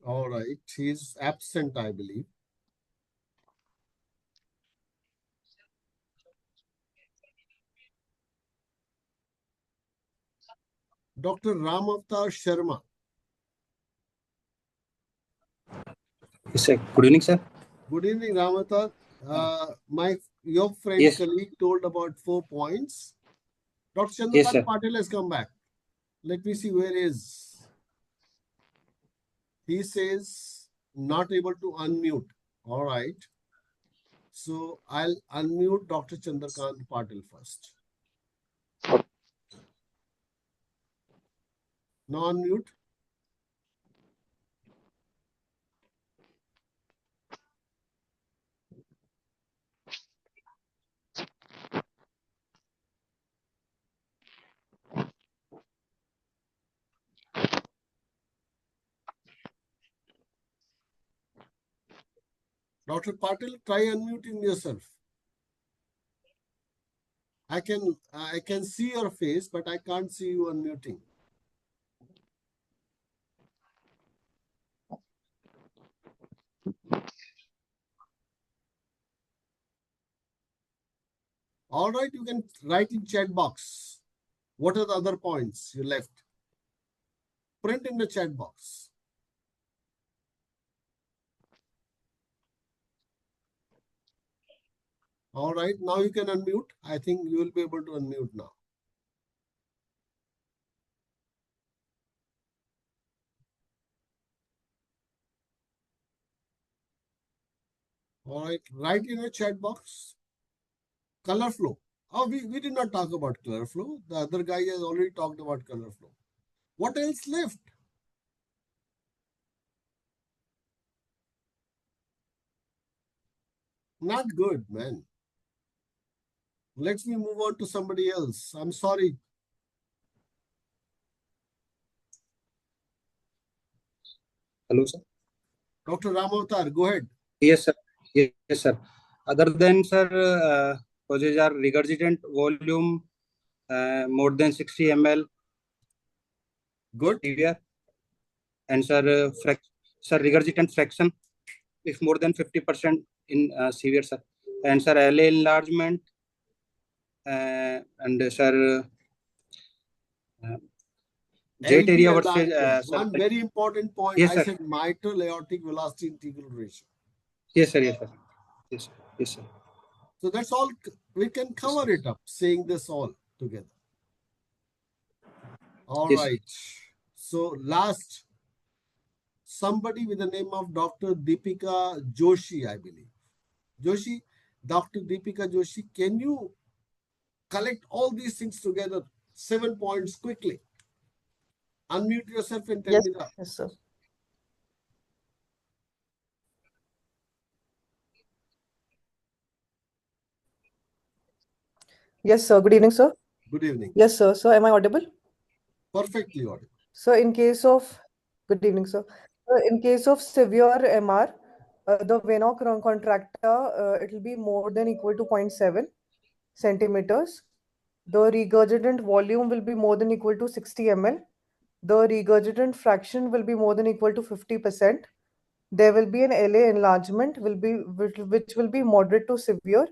All right. He's absent, I believe. Dr. Ram Avatar Sharma. Yes, sir. Good evening, sir. Good evening, Ram Avatar. Your friend Yes. colleague told about 4 points. Dr. Yes, Chandrakant sir. Patil has come back. Let me see where is. He says not able to unmute. All right. So I'll unmute Dr. Chandrakant Patil first. Now unmute. Dr. Patil, try unmuting yourself. I can see your face, but I can't see you unmuting. All right, you can write in chat box. What are the other points you left? Print in the chat box. All right, now you can unmute. I think you will be able to unmute now. All right, write in the chat box. Color flow. Oh, we did not talk about color flow. The other guy has already talked about color flow. What else left? Not good, man. Let me move on to somebody else. I'm sorry. Hello, sir. Dr. Ramavatar, go ahead. Yes, sir. Yes, sir. Other than, sir, causes are regurgitant volume more than 60 ml. Good. Severe. And, sir, regurgitant fraction, if more than 50% in severe, sir. And, sir, LA enlargement. And, sir, jet LV area versus One very important point. Yes, I sir. said mitral aortic velocity integral ratio. Yes, sir. Yes, sir. Yes, sir. Yes, sir. So that's all. We can cover it up, saying this all together. All Yes, right. So last, somebody with the name of Dr. Deepika Joshi, I believe. Joshi, Dr. Deepika Joshi, can you collect all these things together? 7 points quickly. Unmute yourself and tell me that. Yes, sir. Yes, sir. Good evening, sir. Good evening. Yes, sir. So, am I audible? Perfectly audible. So, in case of good evening, sir. In case of severe MR, the vena contracta it will be more than equal to 0.7 centimeters. The regurgitant volume will be more than equal to 60 ml. The regurgitant fraction will be more than equal to 50%. There will be an LA enlargement which will be moderate to severe,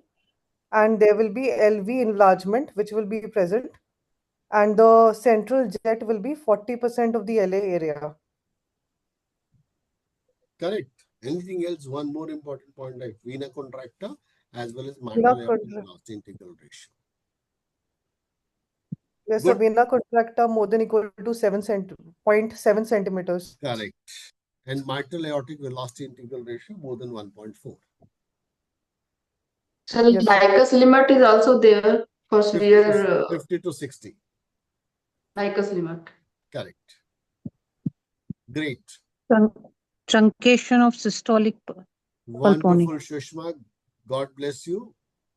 and there will be LV enlargement which will be present, and the central jet will be 40% of the LA area. Correct. Anything else? One more important point, like vena contracta as well as mitral aortic velocity integral ratio. Yes, Good. sir. Vena contracta more than equal to 0.7 centimeters. Correct. And mitral aortic velocity integral ratio more than 1.4. So Vicus limit is also there for 50 severe 50 to 60. Vicus limit. Correct. Great. Truncation of systolic Wonderful, Shushma. God bless you.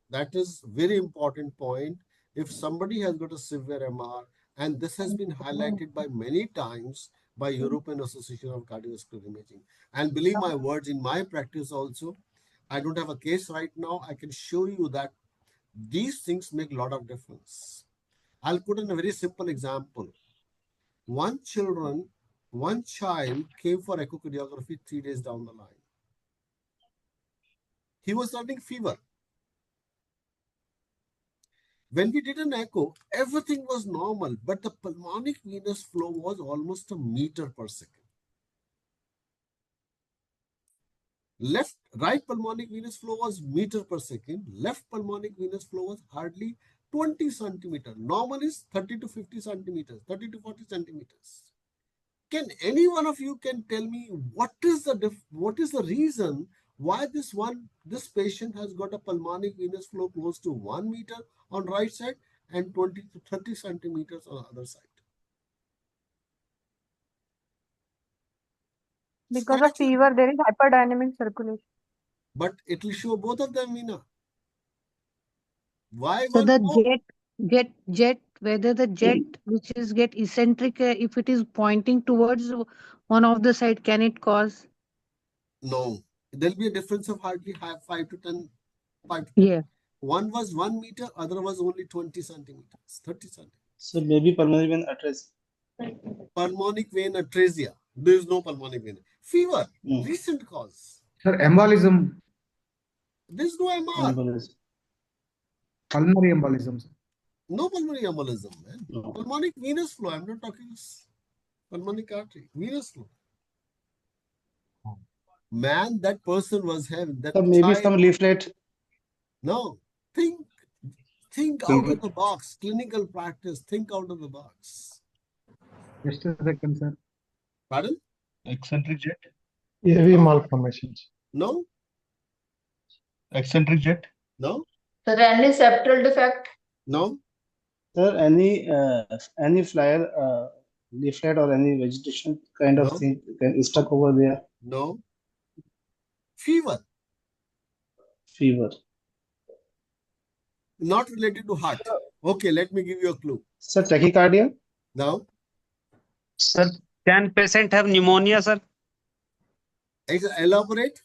That is very important point. If somebody has got a severe MR, and this has been highlighted by many times by European Association of Cardiovascular Imaging, and believe my words, in my practice also, I don't have a case right now. I can show you that these things make a lot of difference. I'll put in a very simple example. One child came for echocardiography 3 days down the line. He was running fever. When we did an echo, everything was normal, but the pulmonic venous flow was almost a meter per second. Right pulmonic venous flow was meter per second. Left pulmonic venous flow was hardly 20 centimeters. Normal is 30 to 50 centimeters, 30 to 40 centimeters. Can any one of you can tell me what is the reason why this patient has got a pulmonic venous flow close to 1 meter on right side and 20 to 30 centimeters on the other side? Because of fever, there is hyperdynamic circulation. But it will show both of them, Meena. Why So one the more? jet, whether the jet which is get eccentric, if it is pointing towards one of the side, can it cause? No. there'll be a difference of hardly 5 to 10. Yeah. One was 1 meter, other was only 20 centimeters, 30 centimeters. So maybe pulmonary vein atresia. Pulmonic vein atresia. There is no pulmonic vein. Fever, recent cause. Sir, embolism. There's no MR. Embolism. Pulmonary embolism. Sir. No pulmonary embolism, man. No. Pulmonic venous flow. I'm not talking pulmonic artery. Venous flow. Man, that person was having that. So maybe some leaflet. No. Think out of the box. Clinical practice. Think out of the box. Just a second, sir. Pardon? Eccentric jet. AV malformations. No. Eccentric jet. No. Sir, any septal defect? No. Sir, any flyer, leaflet or any vegetation kind of thing can stuck over there. No. Fever. Fever. Not related to heart. Okay, let me give you a clue. Sir, tachycardia? No. Sir, can patient have pneumonia, sir? Elaborate.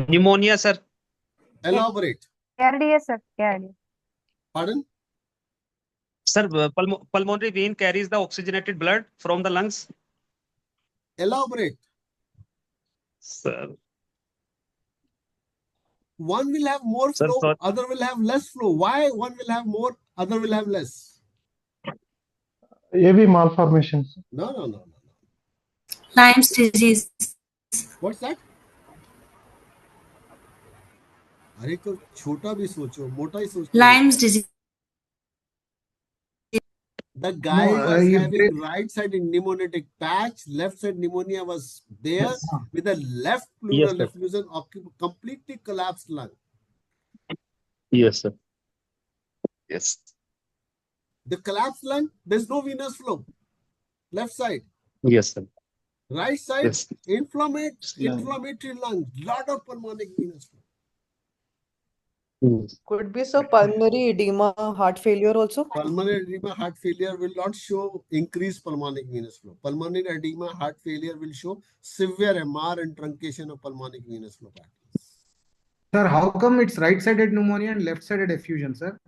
Pneumonia, sir. Elaborate. KRDA, sir. KRDA. Pardon? Sir, pulmonary vein carries the oxygenated blood from the lungs. Elaborate. Sir. One will have more Sir, flow, sorry. other will have less flow. Why one will have more, other will have less? AV malformations. No. Lyme's disease. What's that? अरे तो छोटा भी सोचो, मोटा ही सोचो. Lyme's disease. The guy was having right side pneumonatic patch, left side pneumonia was there with a left pleural effusion, completely collapsed lung. Yes, sir. Yes. The collapsed lung, there's no venous flow. Left side. Yes, sir. Right side, Yes. inflammatory lung, lot of pulmonic venous flow. Could be some pulmonary edema, heart failure also. Pulmonary edema, heart failure will not show increased pulmonic venous flow. Pulmonary edema, heart failure will show severe MR and truncation of pulmonic venous flow patterns. Sir, how come it's right-sided pneumonia and left-sided effusion, sir?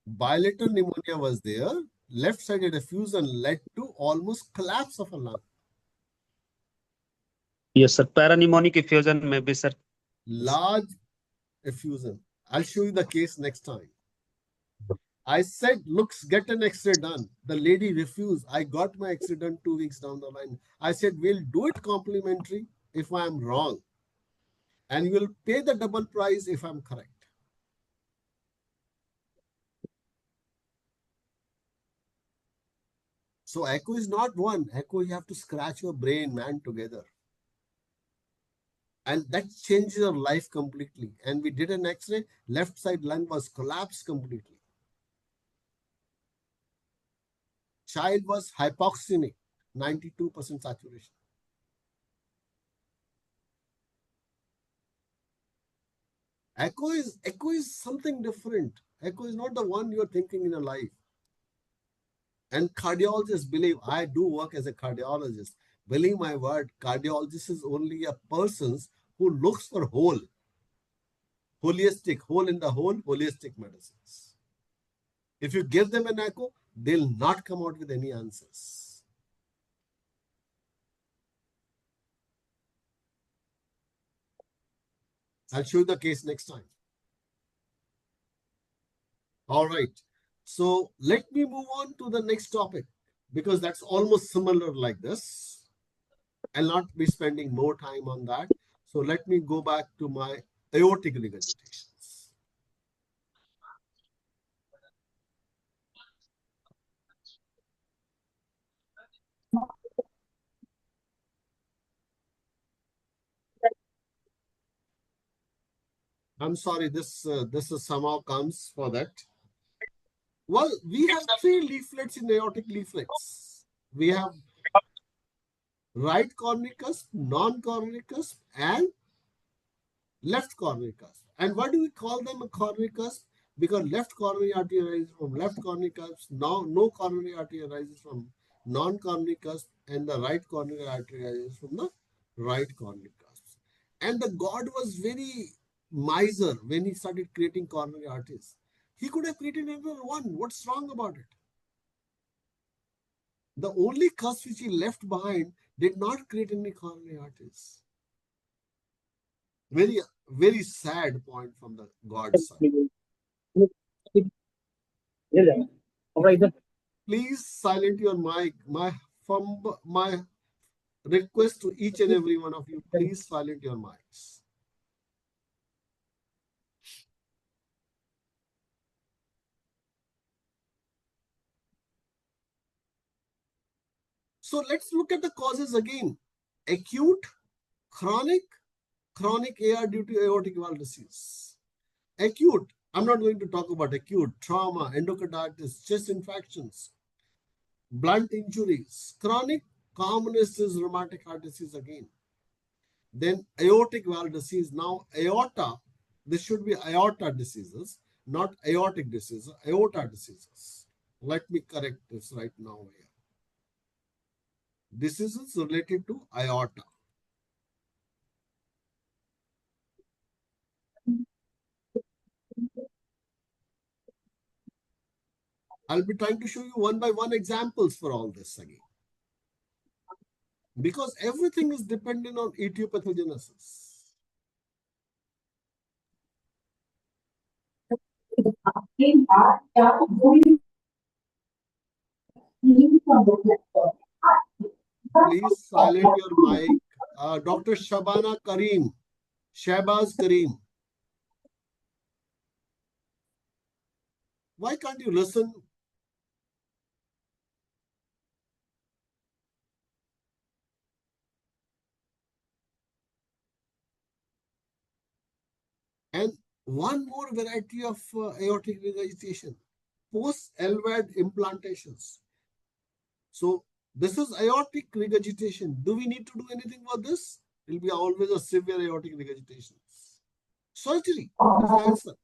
Bilateral pneumonia was there. Left-sided effusion led to almost collapse of a lung. Yes, sir. Parapneumonic effusion maybe, sir. Large effusion. I'll show you the case next time. I said, looks, get an X-ray done. The lady refused. I got my X-ray done 2 weeks down the line. I said, we'll do it complimentary if I'm wrong. And you'll pay the double price if I'm correct. So echo is not one. Echo, you have to scratch your brain, man, together. And that changes your life completely. And we did an X-ray, left side lung was collapsed completely. Child was hypoxemic, 92% saturation. Echo is something different. Echo is not the one you're thinking in your life. And cardiologists believe, I do work as a cardiologist. Believe my word, cardiologist is only a person who looks for holistic, hole in the hole, holistic medicines. If you give them an echo, they'll not come out with any answers. I'll show you the case next time. All right. So let me move on to the next topic because that's almost similar like this. I'll not be spending more time on that. So let me go back to my aortic regurgitations. I'm sorry, this somehow comes for that. Well, we have 3 leaflets in aortic leaflets. We have right coronary cusp, non-coronary cusp, and left coronary cusp. And why do we call them a coronary cusp? Because left coronary artery arises from left coronary cusp, no coronary artery arises from non-coronary cusp, and the right coronary artery arises from the right coronary cusp. And the God was very miser when he started creating coronary arteries. He could have created another one. What's wrong about it? The only cusp which he left behind did not create any coronary arteries. Very, very sad point from the God's side. Please silent your mic. My request to each and every one of you, please silent your mics. So let's look at the causes again. Acute, chronic AR due to aortic valve disease. Acute, I'm not going to talk about acute, trauma, endocarditis, chest infections, blunt injuries. Chronic, commonest is rheumatic heart disease again. Then aortic valve disease. Now aorta, this should be aorta diseases, not aortic diseases, aorta diseases. Let me correct this right now here. Diseases related to aorta. I'll be trying to show you one by one examples for all this again. Because everything is dependent on etiopathogenesis. Please silent your mic. Dr. Shabana Karim. Shahbaz Karim. Why can't you listen? And one more variety of aortic regurgitation, post-LVAD implantations. So this is aortic regurgitation. Do we need to do anything for this? It will be always a severe aortic regurgitation. Surgery is the answer.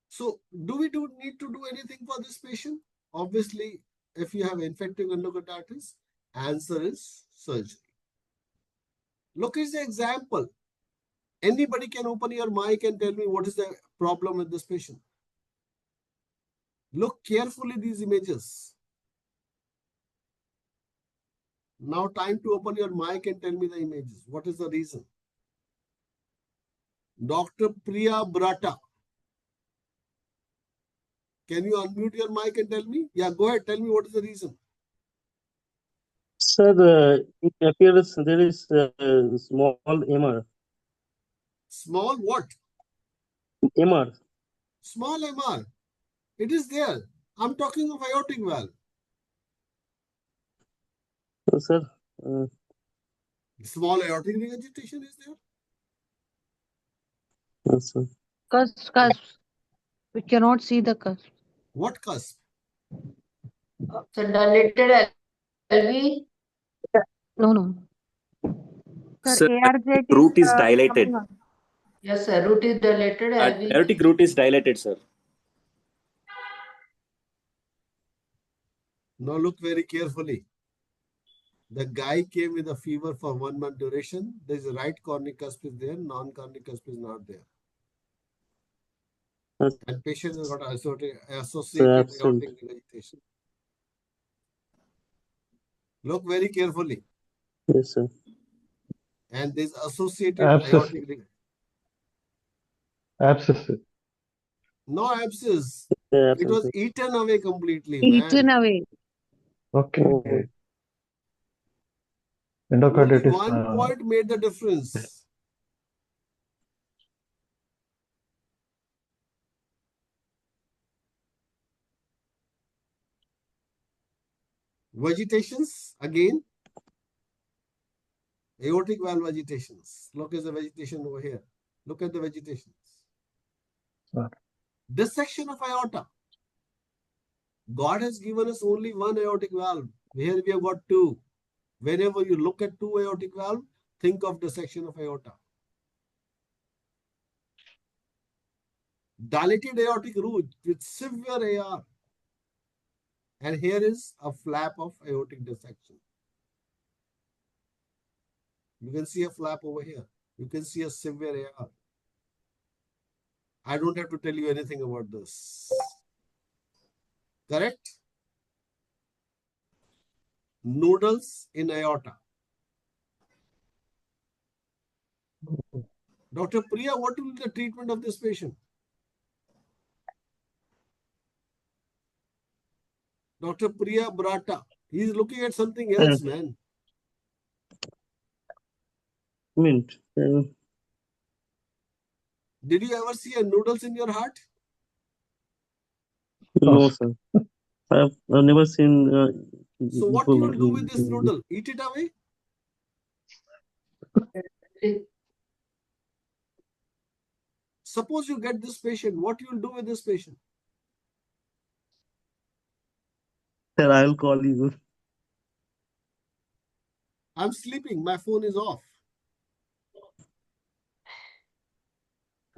So do we need to do anything for this patient? Obviously, if you have infective endocarditis, answer is surgery. Look at the example. Anybody can open your mic and tell me what is the problem with this patient. Look carefully these images. Now time to open your mic and tell me the images. What is the reason? Dr. Priya Brata. Can you unmute your mic and tell me? Yeah, go ahead. Tell me what is the reason. Sir, it appears there is a small MR. Small what? MR. Small MR. It is there. I'm talking of aortic valve. Sir. Small aortic regurgitation is there. Yes, sir. Cusp. We cannot see the cusp. What cusp? So dilated LV. No. Sir, ARZ root is is dilated. coming on. Yes, sir. Root is dilated LV. Aortic root is dilated, sir. Now look very carefully. The guy came with a fever for 1 month duration. There is a right cornic cusp is there, non-cornic cusp is not there. And patient has got associated aortic regurgitation. Look very carefully. Yes, sir. And this associated Abscess. aortic regurgitation. Abscess. No abscess. Yeah, It was eaten away completely, Eaten man. away. Okay. Oh. Only Endocarditis. one point made the difference. Vegetations, again. Aortic valve vegetations. Look at the vegetation over here. Look at the vegetations. Sir. Dissection of aorta. God has given us only one aortic valve. Here we have got two. Whenever you look at two aortic valve, think of dissection of aorta. Dilated aortic root with severe AR. And here is a flap of aortic dissection. You can see a flap over here. You can see a severe AR. I don't have to tell you anything about this. Correct? Noodles in aorta. Dr. Priya, what will be the treatment of this patient? Dr. Priya Brata. He is looking at something else, man. Mint. Did you ever see a noodles in your heart? No, sir. I've never seen. So what you will do with this noodle? Eat it away? Suppose you get this patient, what you will do with this patient? Sir, I'll call you. I'm sleeping. My phone is off.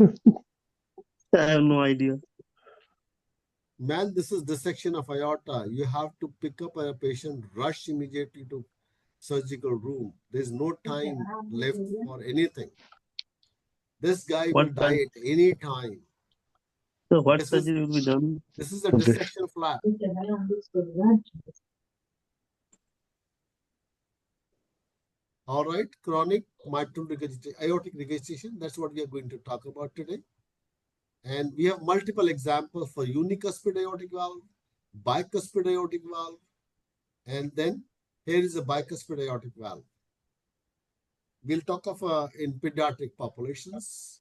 I have no idea. Man, this is dissection of aorta. You have to pick up a patient, rush immediately to surgical room. There's no time left for anything. This guy will die at any time. So what surgery will be done? This is a dissection flap. All right, chronic mitral regurgitation, aortic regurgitation. That's what we are going to talk about today. And we have multiple examples for unicuspid aortic valve, bicuspid aortic valve, and then here is a bicuspid aortic valve. We'll talk of in pediatric populations.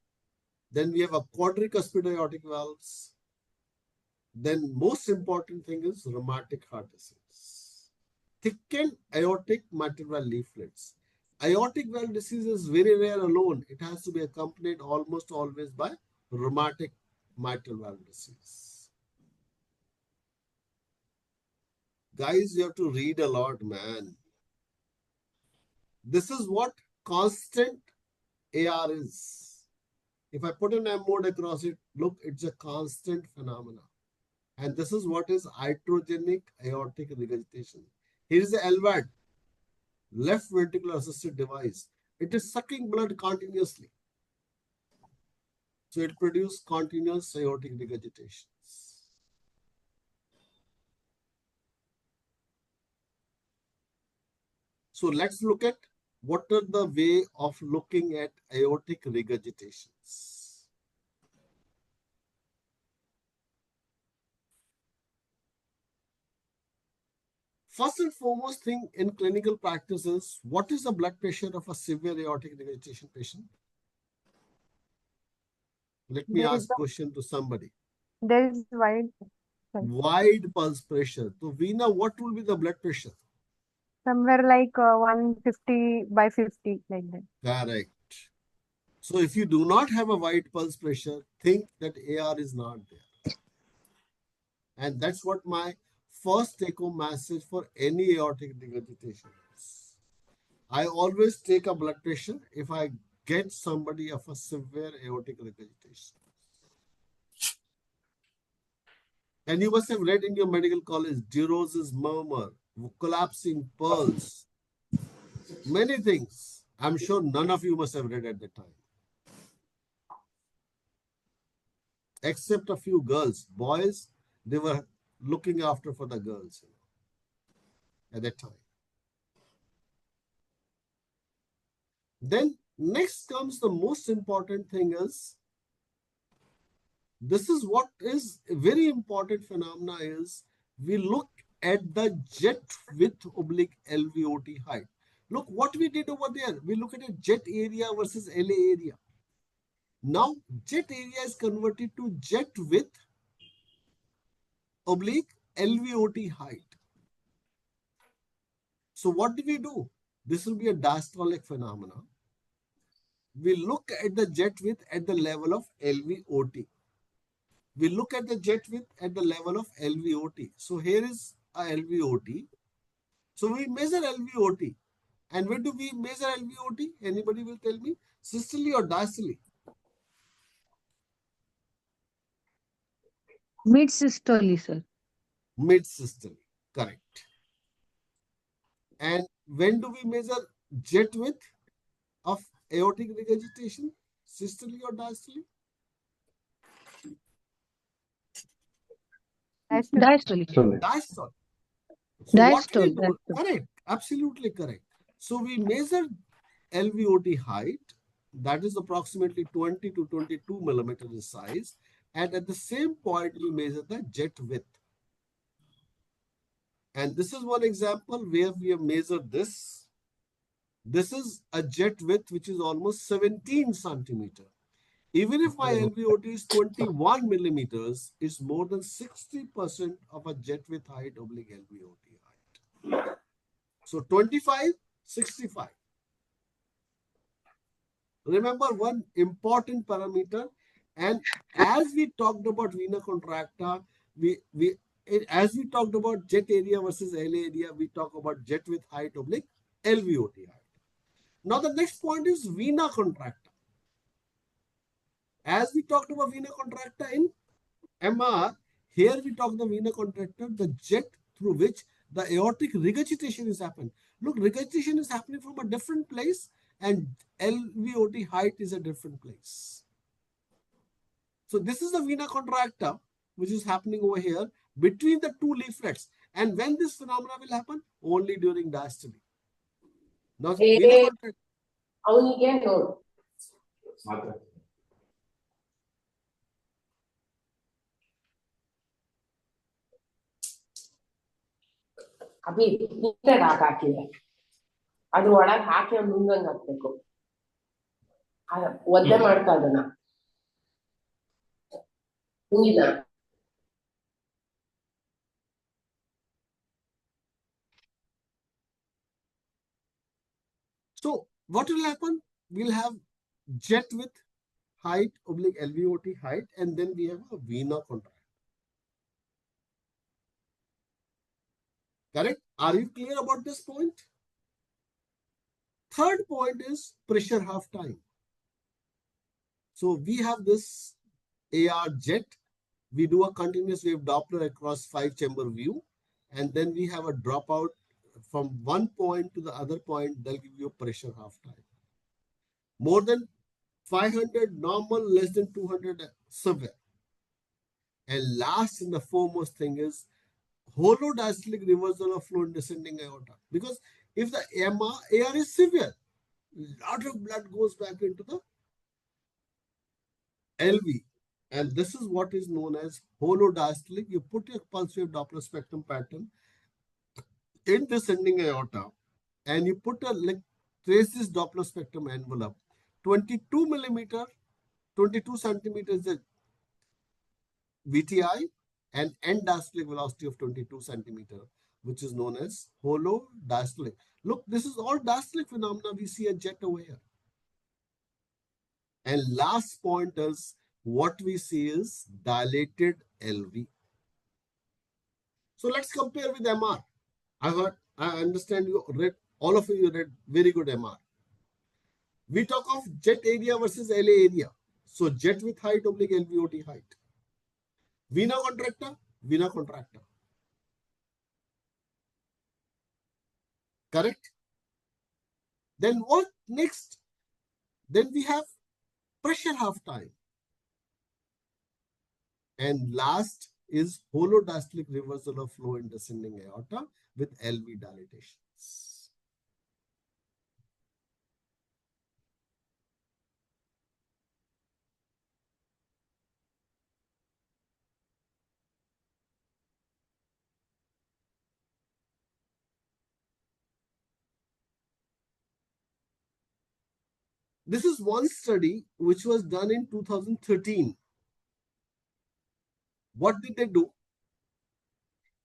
Then we have a quadricuspid aortic valves. Then most important thing is rheumatic heart disease. Thickened aortic mitral valve leaflets. Aortic valve disease is very rare alone. It has to be accompanied almost always by rheumatic mitral valve disease. Guys, you have to read a lot, man. This is what constant AR is. If I put an M mode across it, look, it's a constant phenomena. And this is what is iatrogenic aortic regurgitation. Here is the LVAD, left ventricular assisted device. It is sucking blood continuously. So it produces continuous aortic regurgitations. So let's look at what are the way of looking at aortic regurgitations. First and foremost thing in clinical practice is, what is the blood pressure of a severe aortic regurgitation patient? Let me ask question to somebody. There is Wide pulse pressure. So Veena, what will be the blood pressure? somewhere like 150 by 50, like that. Correct. So if you do not have a wide pulse pressure, think that AR is not there. And that's what my first take-home message for any aortic regurgitation is. I always take a blood pressure if I get somebody of a severe aortic regurgitation. And you must have read in your medical college, DeRose's murmur, collapsing pulse, many things. I'm sure none of you must have read at the time. Except a few girls. Boys, they were looking after for the girls at that time. Then next comes the most important thing is, this is what is a very important phenomena is, we look at the jet width oblique LVOT height. Look what we did over there. We look at a jet area versus LA area. Now jet area is converted to jet width oblique LVOT height. So what do we do? This will be a diastolic phenomena. We look at the jet width at the level of LVOT. we look at the jet width at the level of LVOT. So here is a LVOT. So we measure LVOT. And when do we measure LVOT? Anybody will tell me? Systole or diastole? Mid-systole, sir. Mid-systole, correct. And when do we measure jet width of aortic regurgitation? Systole or diastole? Diastole. Diastole. So what we Diastole. do, correct, absolutely correct. So we measure LVOT height, that is approximately 20 to 22 millimeters in size, and at the same point we measure the jet width. And this is one example where we have measured this. This is a jet width which is almost 17 centimeter. Even if my LVOT is 21 millimeters, it's more than 60% of a jet width height oblique LVOT height. So 25, 65. Remember one important parameter, and as we talked about vena contracta, as we talked about jet area versus LA area, we talk about jet width height oblique LVOT height. Now the next point is vena contracta. As we talked about vena contracta in MR, here we talk the vena contracta, the jet through which the aortic regurgitation is happening. Look, regurgitation is happening from a different place and LVOT height is a different place. So this is the vena contracta which is happening over here between the two leaflets. And when this phenomena will happen? Only during diastole. Now, vena contracta. Abhi ನೀಟಾಗಿ ಹಾಕಿದೆ ಅದು ಒಳಗೆ ಹಾಕಿ ಮುಂದಂಗ್ ಹಾಕ್ಬೇಕು ಒದ್ದೆ ಮಾಡ್ತಾ ಅದನ್ನ ಹಿಂಗಿಲ್ಲ. So what will happen? We'll have jet width height oblique LVOT height, and then we have a vena contracta. Correct? Are you clear about this point? Third point is pressure half time. So we have this AR jet. We do a continuous wave Doppler across 5-chamber view, and then we have a dropout from one point to the other point. They'll give you a pressure half time. More than 500 normal, less than 200 severe. And last and the foremost thing is holodiastolic reversal of flow in descending aorta. Because if the AR is severe, lot of blood goes back into the LV. And this is what is known as holodiastolic. You put your pulse wave Doppler spectrum pattern in descending aorta and you put trace this Doppler spectrum envelope. 22 millimeter, 22 centimeters is VTI and end diastolic velocity of 22 centimeter, which is known as holodiastolic. Look, this is all diastolic phenomena. We see a jet over here. And last point is what we see is dilated LV. So let's compare with MR. I understand you read, all of you read very good MR. We talk of jet area versus LA area. So jet with height oblique LVOT height. Vena contracta, vena contracta. Correct? Then what next? Then we have pressure half time. And last is holodiastolic reversal of flow in descending aorta with LV dilatations. This is one study which was done in 2013. What did they do?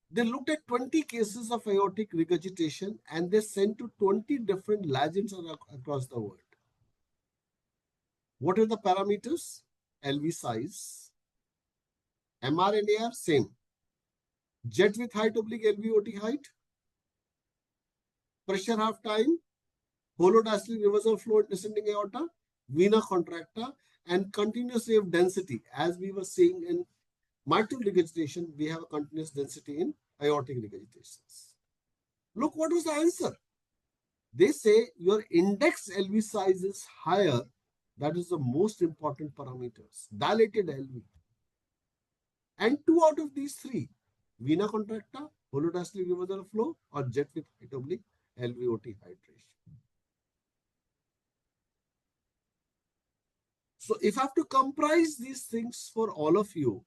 They looked at 20 cases of aortic regurgitation and they sent to 20 different legends across the world. What are the parameters? LV size, MR and AR, same. Jet with height oblique LVOT height, pressure half time, holodiastolic reversal flow in descending aorta, vena contracta, and continuous wave density. As we were saying in mitral regurgitation, we have a continuous density in aortic regurgitations. Look, what was the answer? They say your index LV size is higher. That is the most important parameters. Dilated LV. And 2 out of these 3, vena contracta, holodiastolic reversal flow, or jet with height oblique LVOT hydration. So if I have to comprise these things for all of you,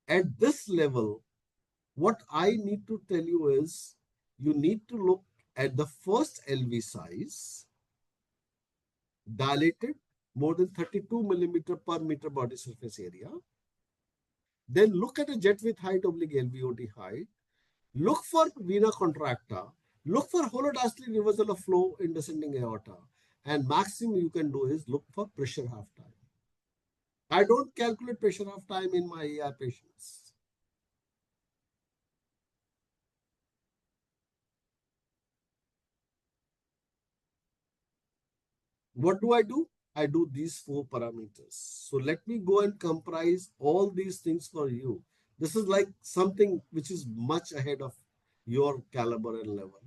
at this level, what I need to tell you is, you need to look at the first LV size, dilated, more than 32 millimeter per meter body surface area. Then look at a jet with height oblique LVOT height. Look for vena contracta. Look for holodiastolic reversal of flow in descending aorta. And maximum you can do is look for pressure half time. I don't calculate pressure half time in my AR patients. What do? I do these 4 parameters. So let me go and comprise all these things for you. This is like something which is much ahead of your caliber and level.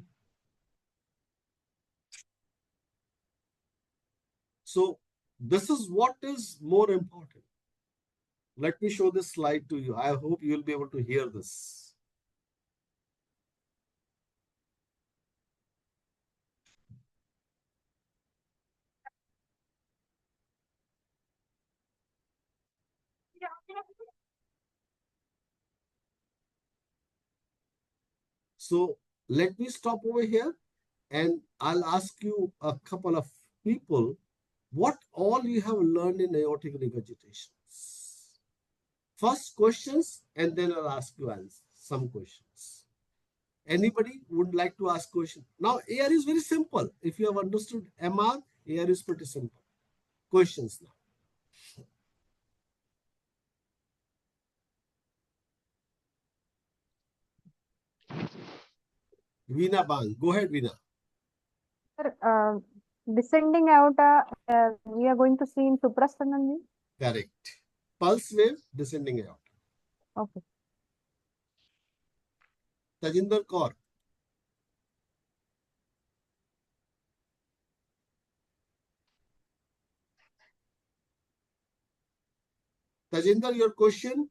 So this is what is more important. Let me show this slide to you. I hope you will be able to hear this. So let me stop over here and I'll ask you a couple of people what all you have learned in aortic regurgitations. First questions, and then I'll ask you some questions. Anybody would like to ask question? Now AR is very simple. If you have understood MR, AR is pretty simple. Questions now. Veena Bang. Go ahead, Veena. Sir, descending aorta, we are going to see in suprasternal view. Correct. Pulse wave, descending aorta. Okay. Tajinder Kaur. Tajinder, your question?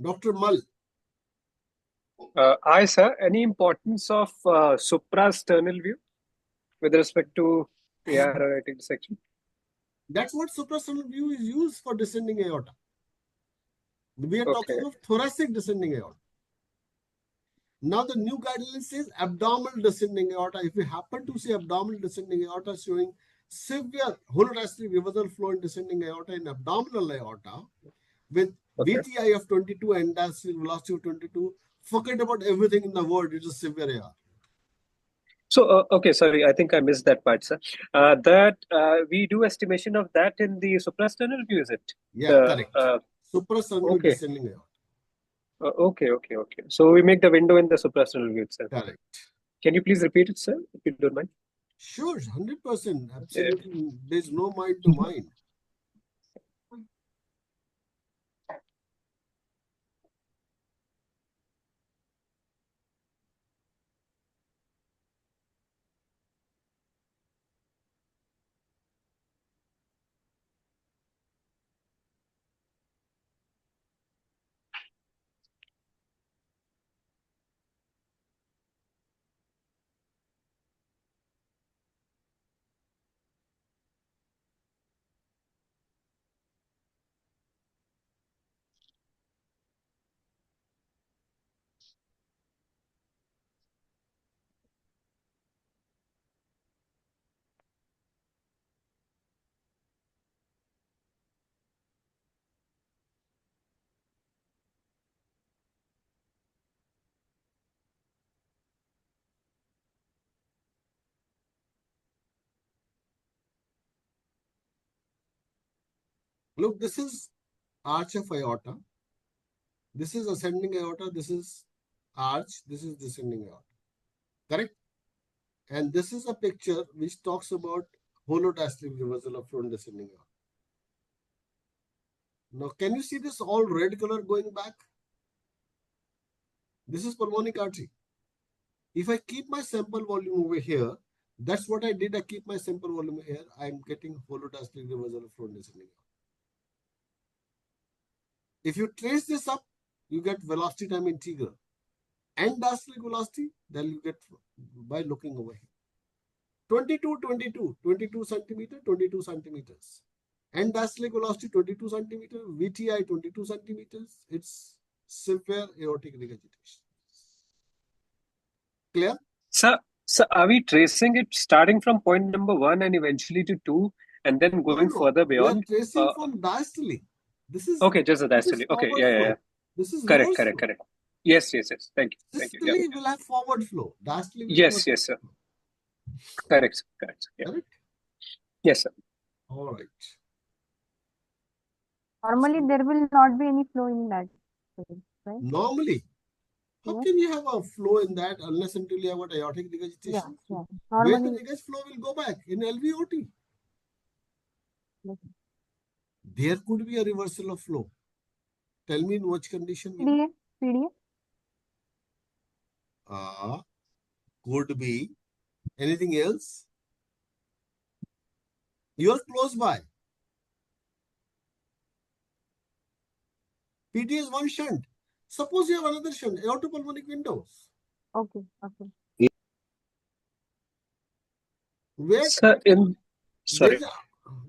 Dr. Mal. Hi, sir. Any importance of suprasternal view with respect to AR aortic dissection? That's what suprasternal view is used for descending aorta. We are talking of thoracic descending aorta. Now the new guideline says abdominal descending aorta. If we happen to see abdominal descending aorta showing severe holodiastolic reversal flow in descending aorta in abdominal aorta with VTI of 22 and diastolic velocity of 22, forget about everything in the world. It is severe AR. So, okay, sorry, I think I missed that part, sir. We do estimation of that in the suprasternal view, is it? Yeah, correct. Suprasternal descending aorta. Okay. So we make the window in the suprasternal view itself. Correct. Can you please repeat it, sir, if you don't mind? Sure, 100%. Absolutely. There's no mind to mind. Look, this is arch of aorta. This is ascending aorta. This is arch. This is descending aorta. Correct? And this is a picture which talks about holodiastolic reversal of flow and descending aorta. Now, can you see this all red color going back? This is pulmonic artery. If I keep my sample volume over here, that's what I did. I keep my sample volume here. I'm getting holodiastolic reversal of flow and descending aorta. If you trace this up, you get velocity time integral and diastolic velocity, then you get by looking over here. 22 centimeter, 22 centimeters. And diastolic velocity 22 centimeter, VTI 22 centimeters. It's severe aortic regurgitation. Clear? So are we tracing it starting from point number 1 and eventually to 2 and then going further We are beyond? tracing from diastole. This is okay, just the this is diastole. Okay, forward yeah. flow. This is Correct. reverse flow. Yes. Thank you. Systole will have forward flow. Diastole will Yes, have sir. Correct. Yeah. Correct? Yes, sir. All right. Normally, there will not be any flow in that, right? Normally, how can you have a flow in that unless until you have got aortic regurgitation? Yeah. Where the Normally, regurg flow will go back in LVOT. There could be a reversal of flow. Tell me in which condition? PDA. Could be. Anything else? You are close by. PDA is one shunt. Suppose you have another shunt, aortopulmonic windows. Okay. Where? Sir, sorry.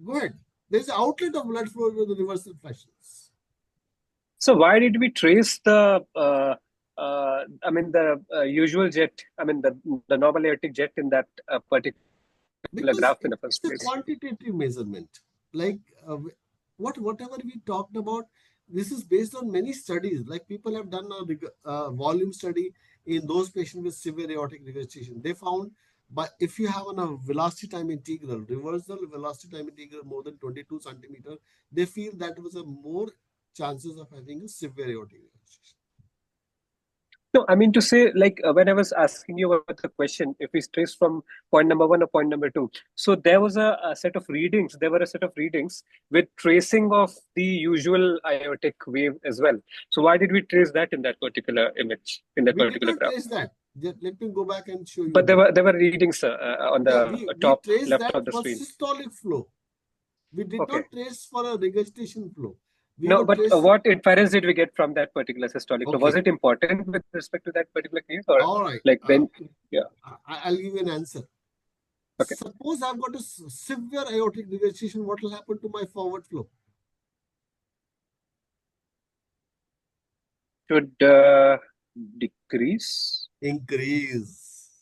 Go ahead. There's an outlet of blood flow with the reversal flashes. So why did we trace the usual jet, the normal aortic jet in that particular graph in the first place? It's a quantitative measurement. Like whatever we talked about, this is based on many studies. Like people have done a volume study in those patients with severe aortic regurgitation. They found, but if you have a velocity time integral, reversal velocity time integral more than 22 centimeter, they feel that was a more chances of having a severe aortic regurgitation. No, I mean to say, like when I was asking you about the question, if we trace from point number 1 or point number 2, so there was a set of readings. There were a set of readings with tracing of the usual aortic wave as well. So why did we trace that in that particular image, in that particular graph? We did not trace that. Let me go back and show you. But there were readings on the top left of the screen. Systolic flow. We did not trace for a regurgitation flow. What inference did we get from that particular systolic flow? Was it important with respect to that particular case? Or all right. I'll give you an answer. Okay. Suppose I've got a severe aortic regurgitation, what will happen to my forward flow? Should decrease? Increase.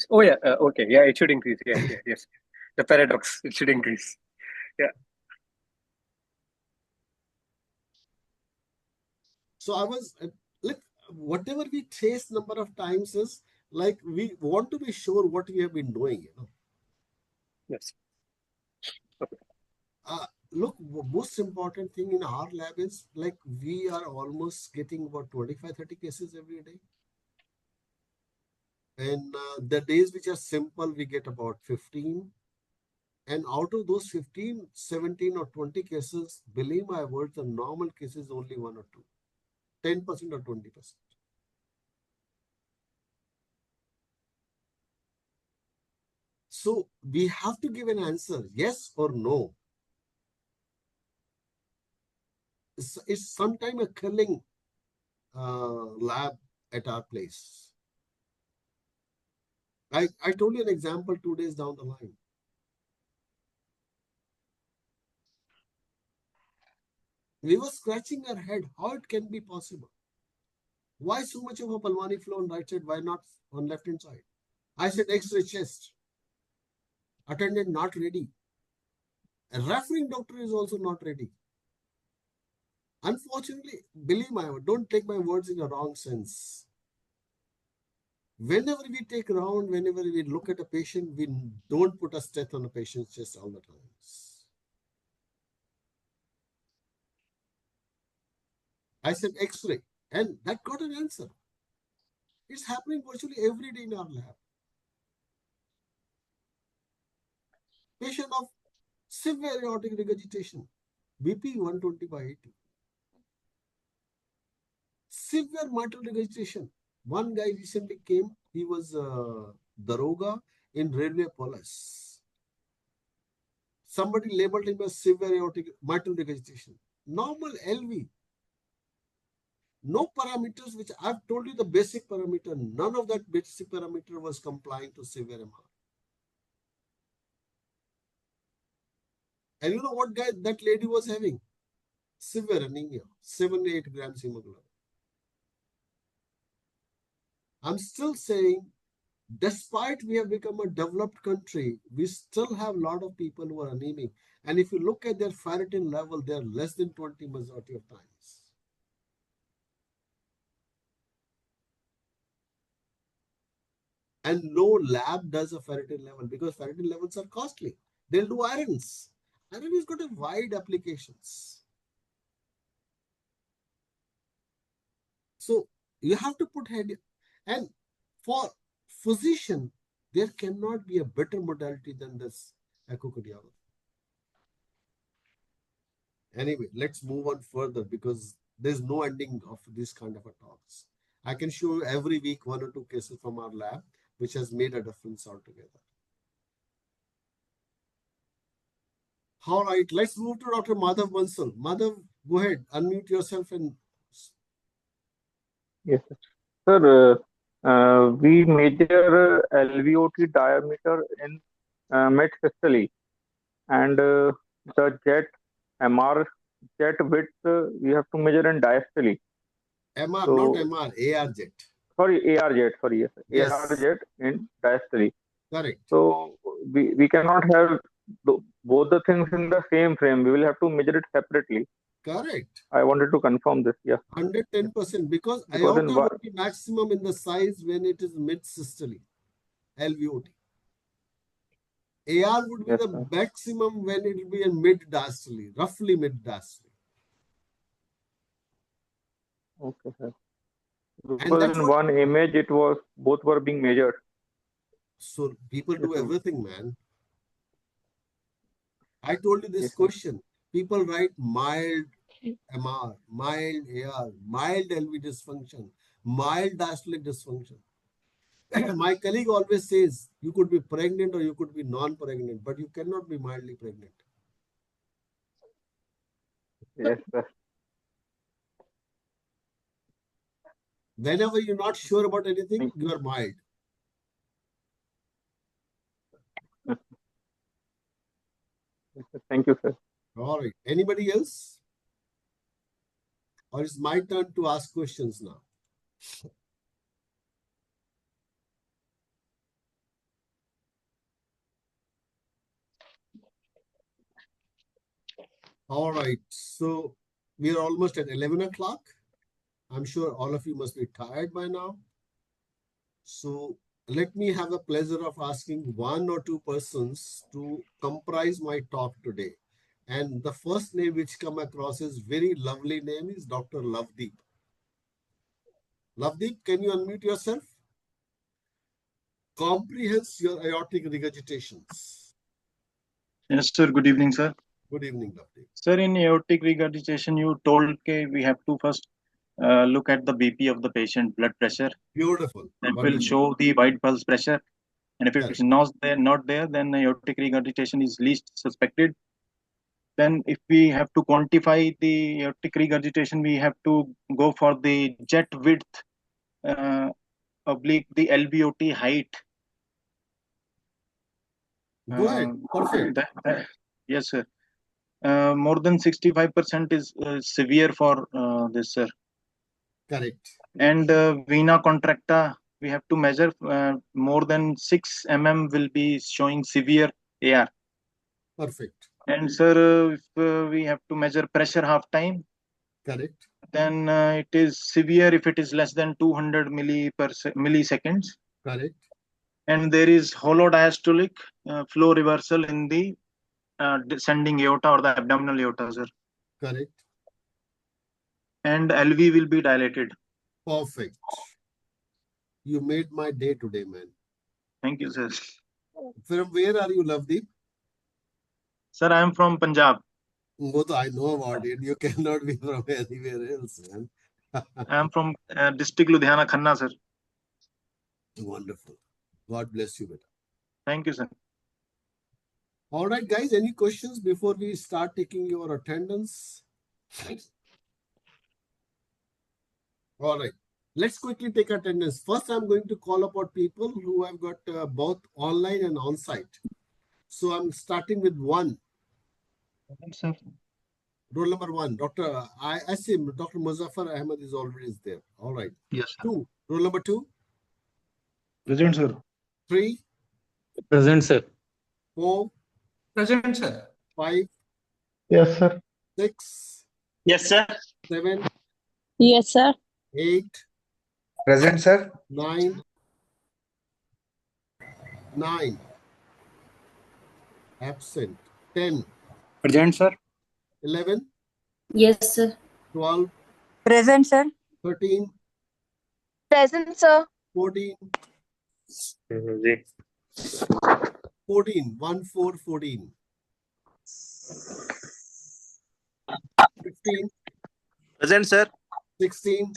Oh, yeah. Okay. Yeah, it should increase. Yes. The paradox, it should increase. Yeah. So I was like, whatever we trace number of times is like we want to be sure what we have been doing, Yes. Okay. Look, most important thing in our lab is like we are almost getting about 25-30 cases every day. And the days which are simple, we get about 15. And out of those 15, 17 or 20 cases, believe my words, the normal cases only 1 or 2. 10% or 20%. So we have to give an answer, yes or no. It's sometimes a killing lab at our place. I told you an example 2 days down the line. We were scratching our head how it can be possible. Why so much of a pulmonary flow on right side? Why not on left hand side? I said X-ray chest. Attendant not ready. A referring doctor is also not ready. Unfortunately, believe my word, don't take my words in a wrong sense. Whenever we take round, whenever we look at a patient, we don't put a stent on a patient's chest all the time. I said X-ray, and that got an answer. It's happening virtually every day in our lab. Patient of severe aortic regurgitation, BP 120/80. Severe mitral regurgitation. One guy recently came, he was Daroga in railway police. Somebody labeled him as severe aortic mitral regurgitation. Normal LV. No parameters, which I've told you the basic parameter, none of that basic parameter was complying to severe MR. And you know what guy that lady was having? Severe anemia, 7 to 8 grams hemoglobin. I'm still saying, despite we have become a developed country, we still have a lot of people who are anemic. And if you look at their ferritin level, they're less than 20 majority of times. And no lab does a ferritin level because ferritin levels are costly. They'll do irons. Iron has got a wide applications. So you have to put head, and for physician, there cannot be a better modality than this echocardiography. Anyway, let's move on further because there's no ending of this kind of a talks. I can show you every week 1 or 2 cases from our lab, which has made a difference altogether. All right, let's move to Dr. Madhav Bansal. Madhav, go ahead, unmute yourself and. Yes, sir. Sir, we measure LVOT diameter in mid-systole and the jet MR jet width we have to measure in diastole. MR, So, not MR, AR jet. Sorry, AR jet, sorry, yes. Yes. AR jet in diastole. Correct. So we cannot have both the things in the same frame. We will have to measure it separately. Correct. I wanted to confirm this. Yeah. 110% because in aorta would be maximum in the size when it is mid-systole, LVOT. AR would be Yes, the sir. maximum when it will be in mid-diastole, roughly mid-diastole. Okay, sir. And Because that's in what, one image, it was both were being measured. so people Yes, do sir. everything, man. I told you this Yes, sir. question. People write mild MR, mild AR, mild LV dysfunction, mild diastolic dysfunction. My colleague always says you could be pregnant or you could be non-pregnant, but you cannot be mildly pregnant. Yes, sir. Whenever you're not sure about anything, you are mild. Yes, sir. Thank you, sir. All right. Anybody else? Or it's my turn to ask questions now? All right. So we are almost at 11 o'clock. I'm sure all of you must be tired by now. So let me have the pleasure of asking 1 or 2 persons to comprise my talk today. And the first name which come across is very lovely name is Dr. Lovedeep. Lovedeep, can you unmute yourself? Comprehends your aortic regurgitations. Yes, sir. Good evening, sir. Good evening, Lovedeep. Sir, in aortic regurgitation, you told we have to first look at the BP of the patient, blood pressure. Beautiful. That Wonderful. will show the white pulse pressure. And if it's not there, then aortic regurgitation is least suspected. Then if we have to quantify the aortic regurgitation, we have to go for the jet width oblique the LVOT height. Go ahead. Perfect. Yes, sir. More than 65% is severe for this, sir. Correct. And vena contracta, we have to measure more than 6 mm will be showing severe AR. Perfect. And sir, if we have to measure pressure half time, correct, then it is severe if it is less than 200 milliseconds. Correct. And there is hollow diastolic flow reversal in the descending aorta or the abdominal aorta, sir. Correct. and LV will be dilated. Perfect. You made my day today, man. Thank you, sir. From where are you, Lovedeep? Sir, I am from Punjab. Both I know about it. You cannot be from anywhere else, man. I am from district Ludhiana, Khanna, sir. Wonderful. God bless you, beta. Thank you, sir. All right, guys. Any questions before we start taking your attendance? All right. Let's quickly take attendance. First, I'm going to call upon people who have got both online and on-site. So I'm starting with one. Sir. Roll number one. I see Dr. Muzaffar Ahmed is already there. All right. Yes, sir. Two. Roll number two. Present, sir. Three. Present, sir. Four. Present, sir. Five. Yes, sir. Six. Yes, sir. Seven. Yes, sir. Eight. Present, sir. Nine. Absent. 10. Present, sir. 11. Yes, sir. 12. Present, sir. 13. Present, sir. 14. 14. 1, 4, 14. 15. Present, sir. 16.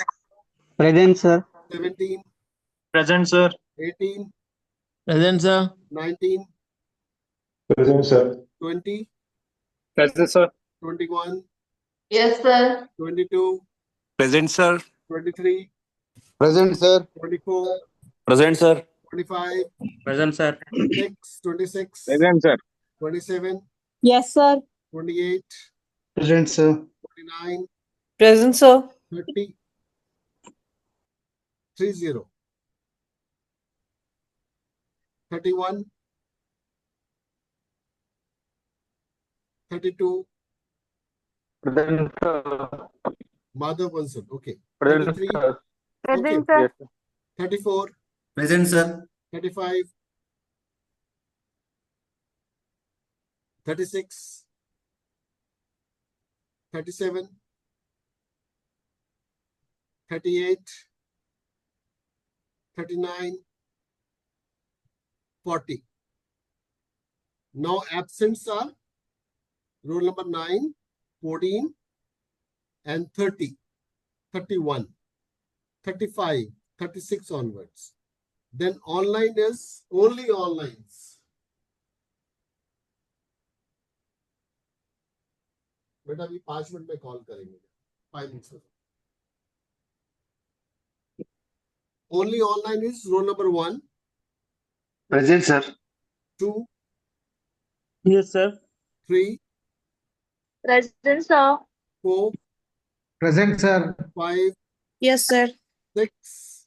Present, sir. 17. Present, sir. 18. Present, sir. 19. Present, sir. 20. Present, sir. 21. Yes, sir. 22. Present, sir. 23. Present, sir. 24. Present, sir. 25. Present, sir. 26. Present, sir. 27. Yes, sir. 28. Present, sir. 29. Present, sir. 30. 30. 31. 32. Present, sir. Madhav Bansal. Okay. Present, 33. sir. Okay. Present, sir. Yes, sir. 34. Present, sir. 35. 36. 37. 38. 39. 40. Now absents are roll number 9, 14, and 30, 31, 35, 36 onwards. Then online is only onlines. बेटा अभी 5 minute में call करेंगे 5 minutes में. Only online is roll number 1, Present, sir. 2, Yes, sir. 3, Present, sir. 4, Present, sir. 5, Yes, sir. 6,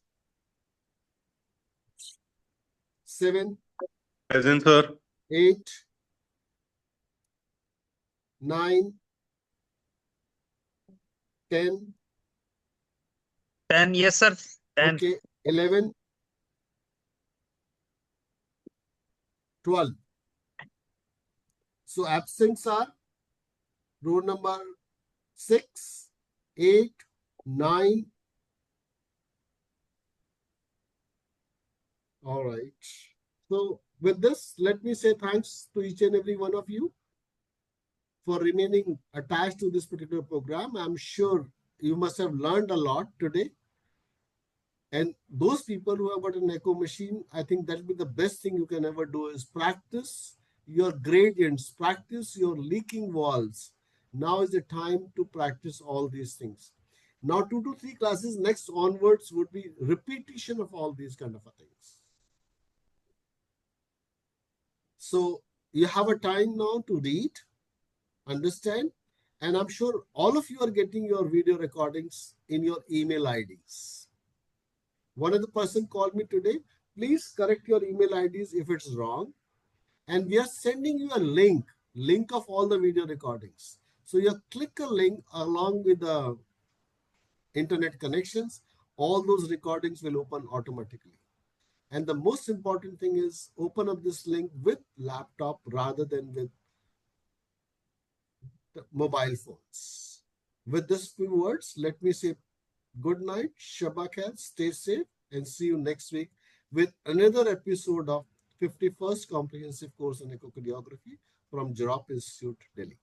7, Present, sir. 8, 9, 10. 10. Yes, sir. 10. Okay, 11, 12. So absents are row number 6, 8, 9. All right. So with this, let me say thanks to each and every one of you for remaining attached to this particular program. I'm sure you must have learned a lot today. And those people who have got an echo machine, I think that'll be the best thing you can ever do is practice your gradients, practice your leaking valves. Now is the time to practice all these things. Now 2 to 3 classes next onwards would be repetition of all these kind of things. So you have a time now to read, understand, and I'm sure all of you are getting your video recordings in your email IDs. One of the person called me today. Please correct your email IDs if it's wrong. And we are sending you a link of all the video recordings. So you click a link along with the internet connections. All those recordings will open automatically. And the most important thing is open up this link with laptop rather than with the mobile phones. With these few words, let me say good night, Shabba Khair, stay safe, and see you next week with another episode of 51st Comprehensive Course in Echocardiography from Jorop Institute, Delhi.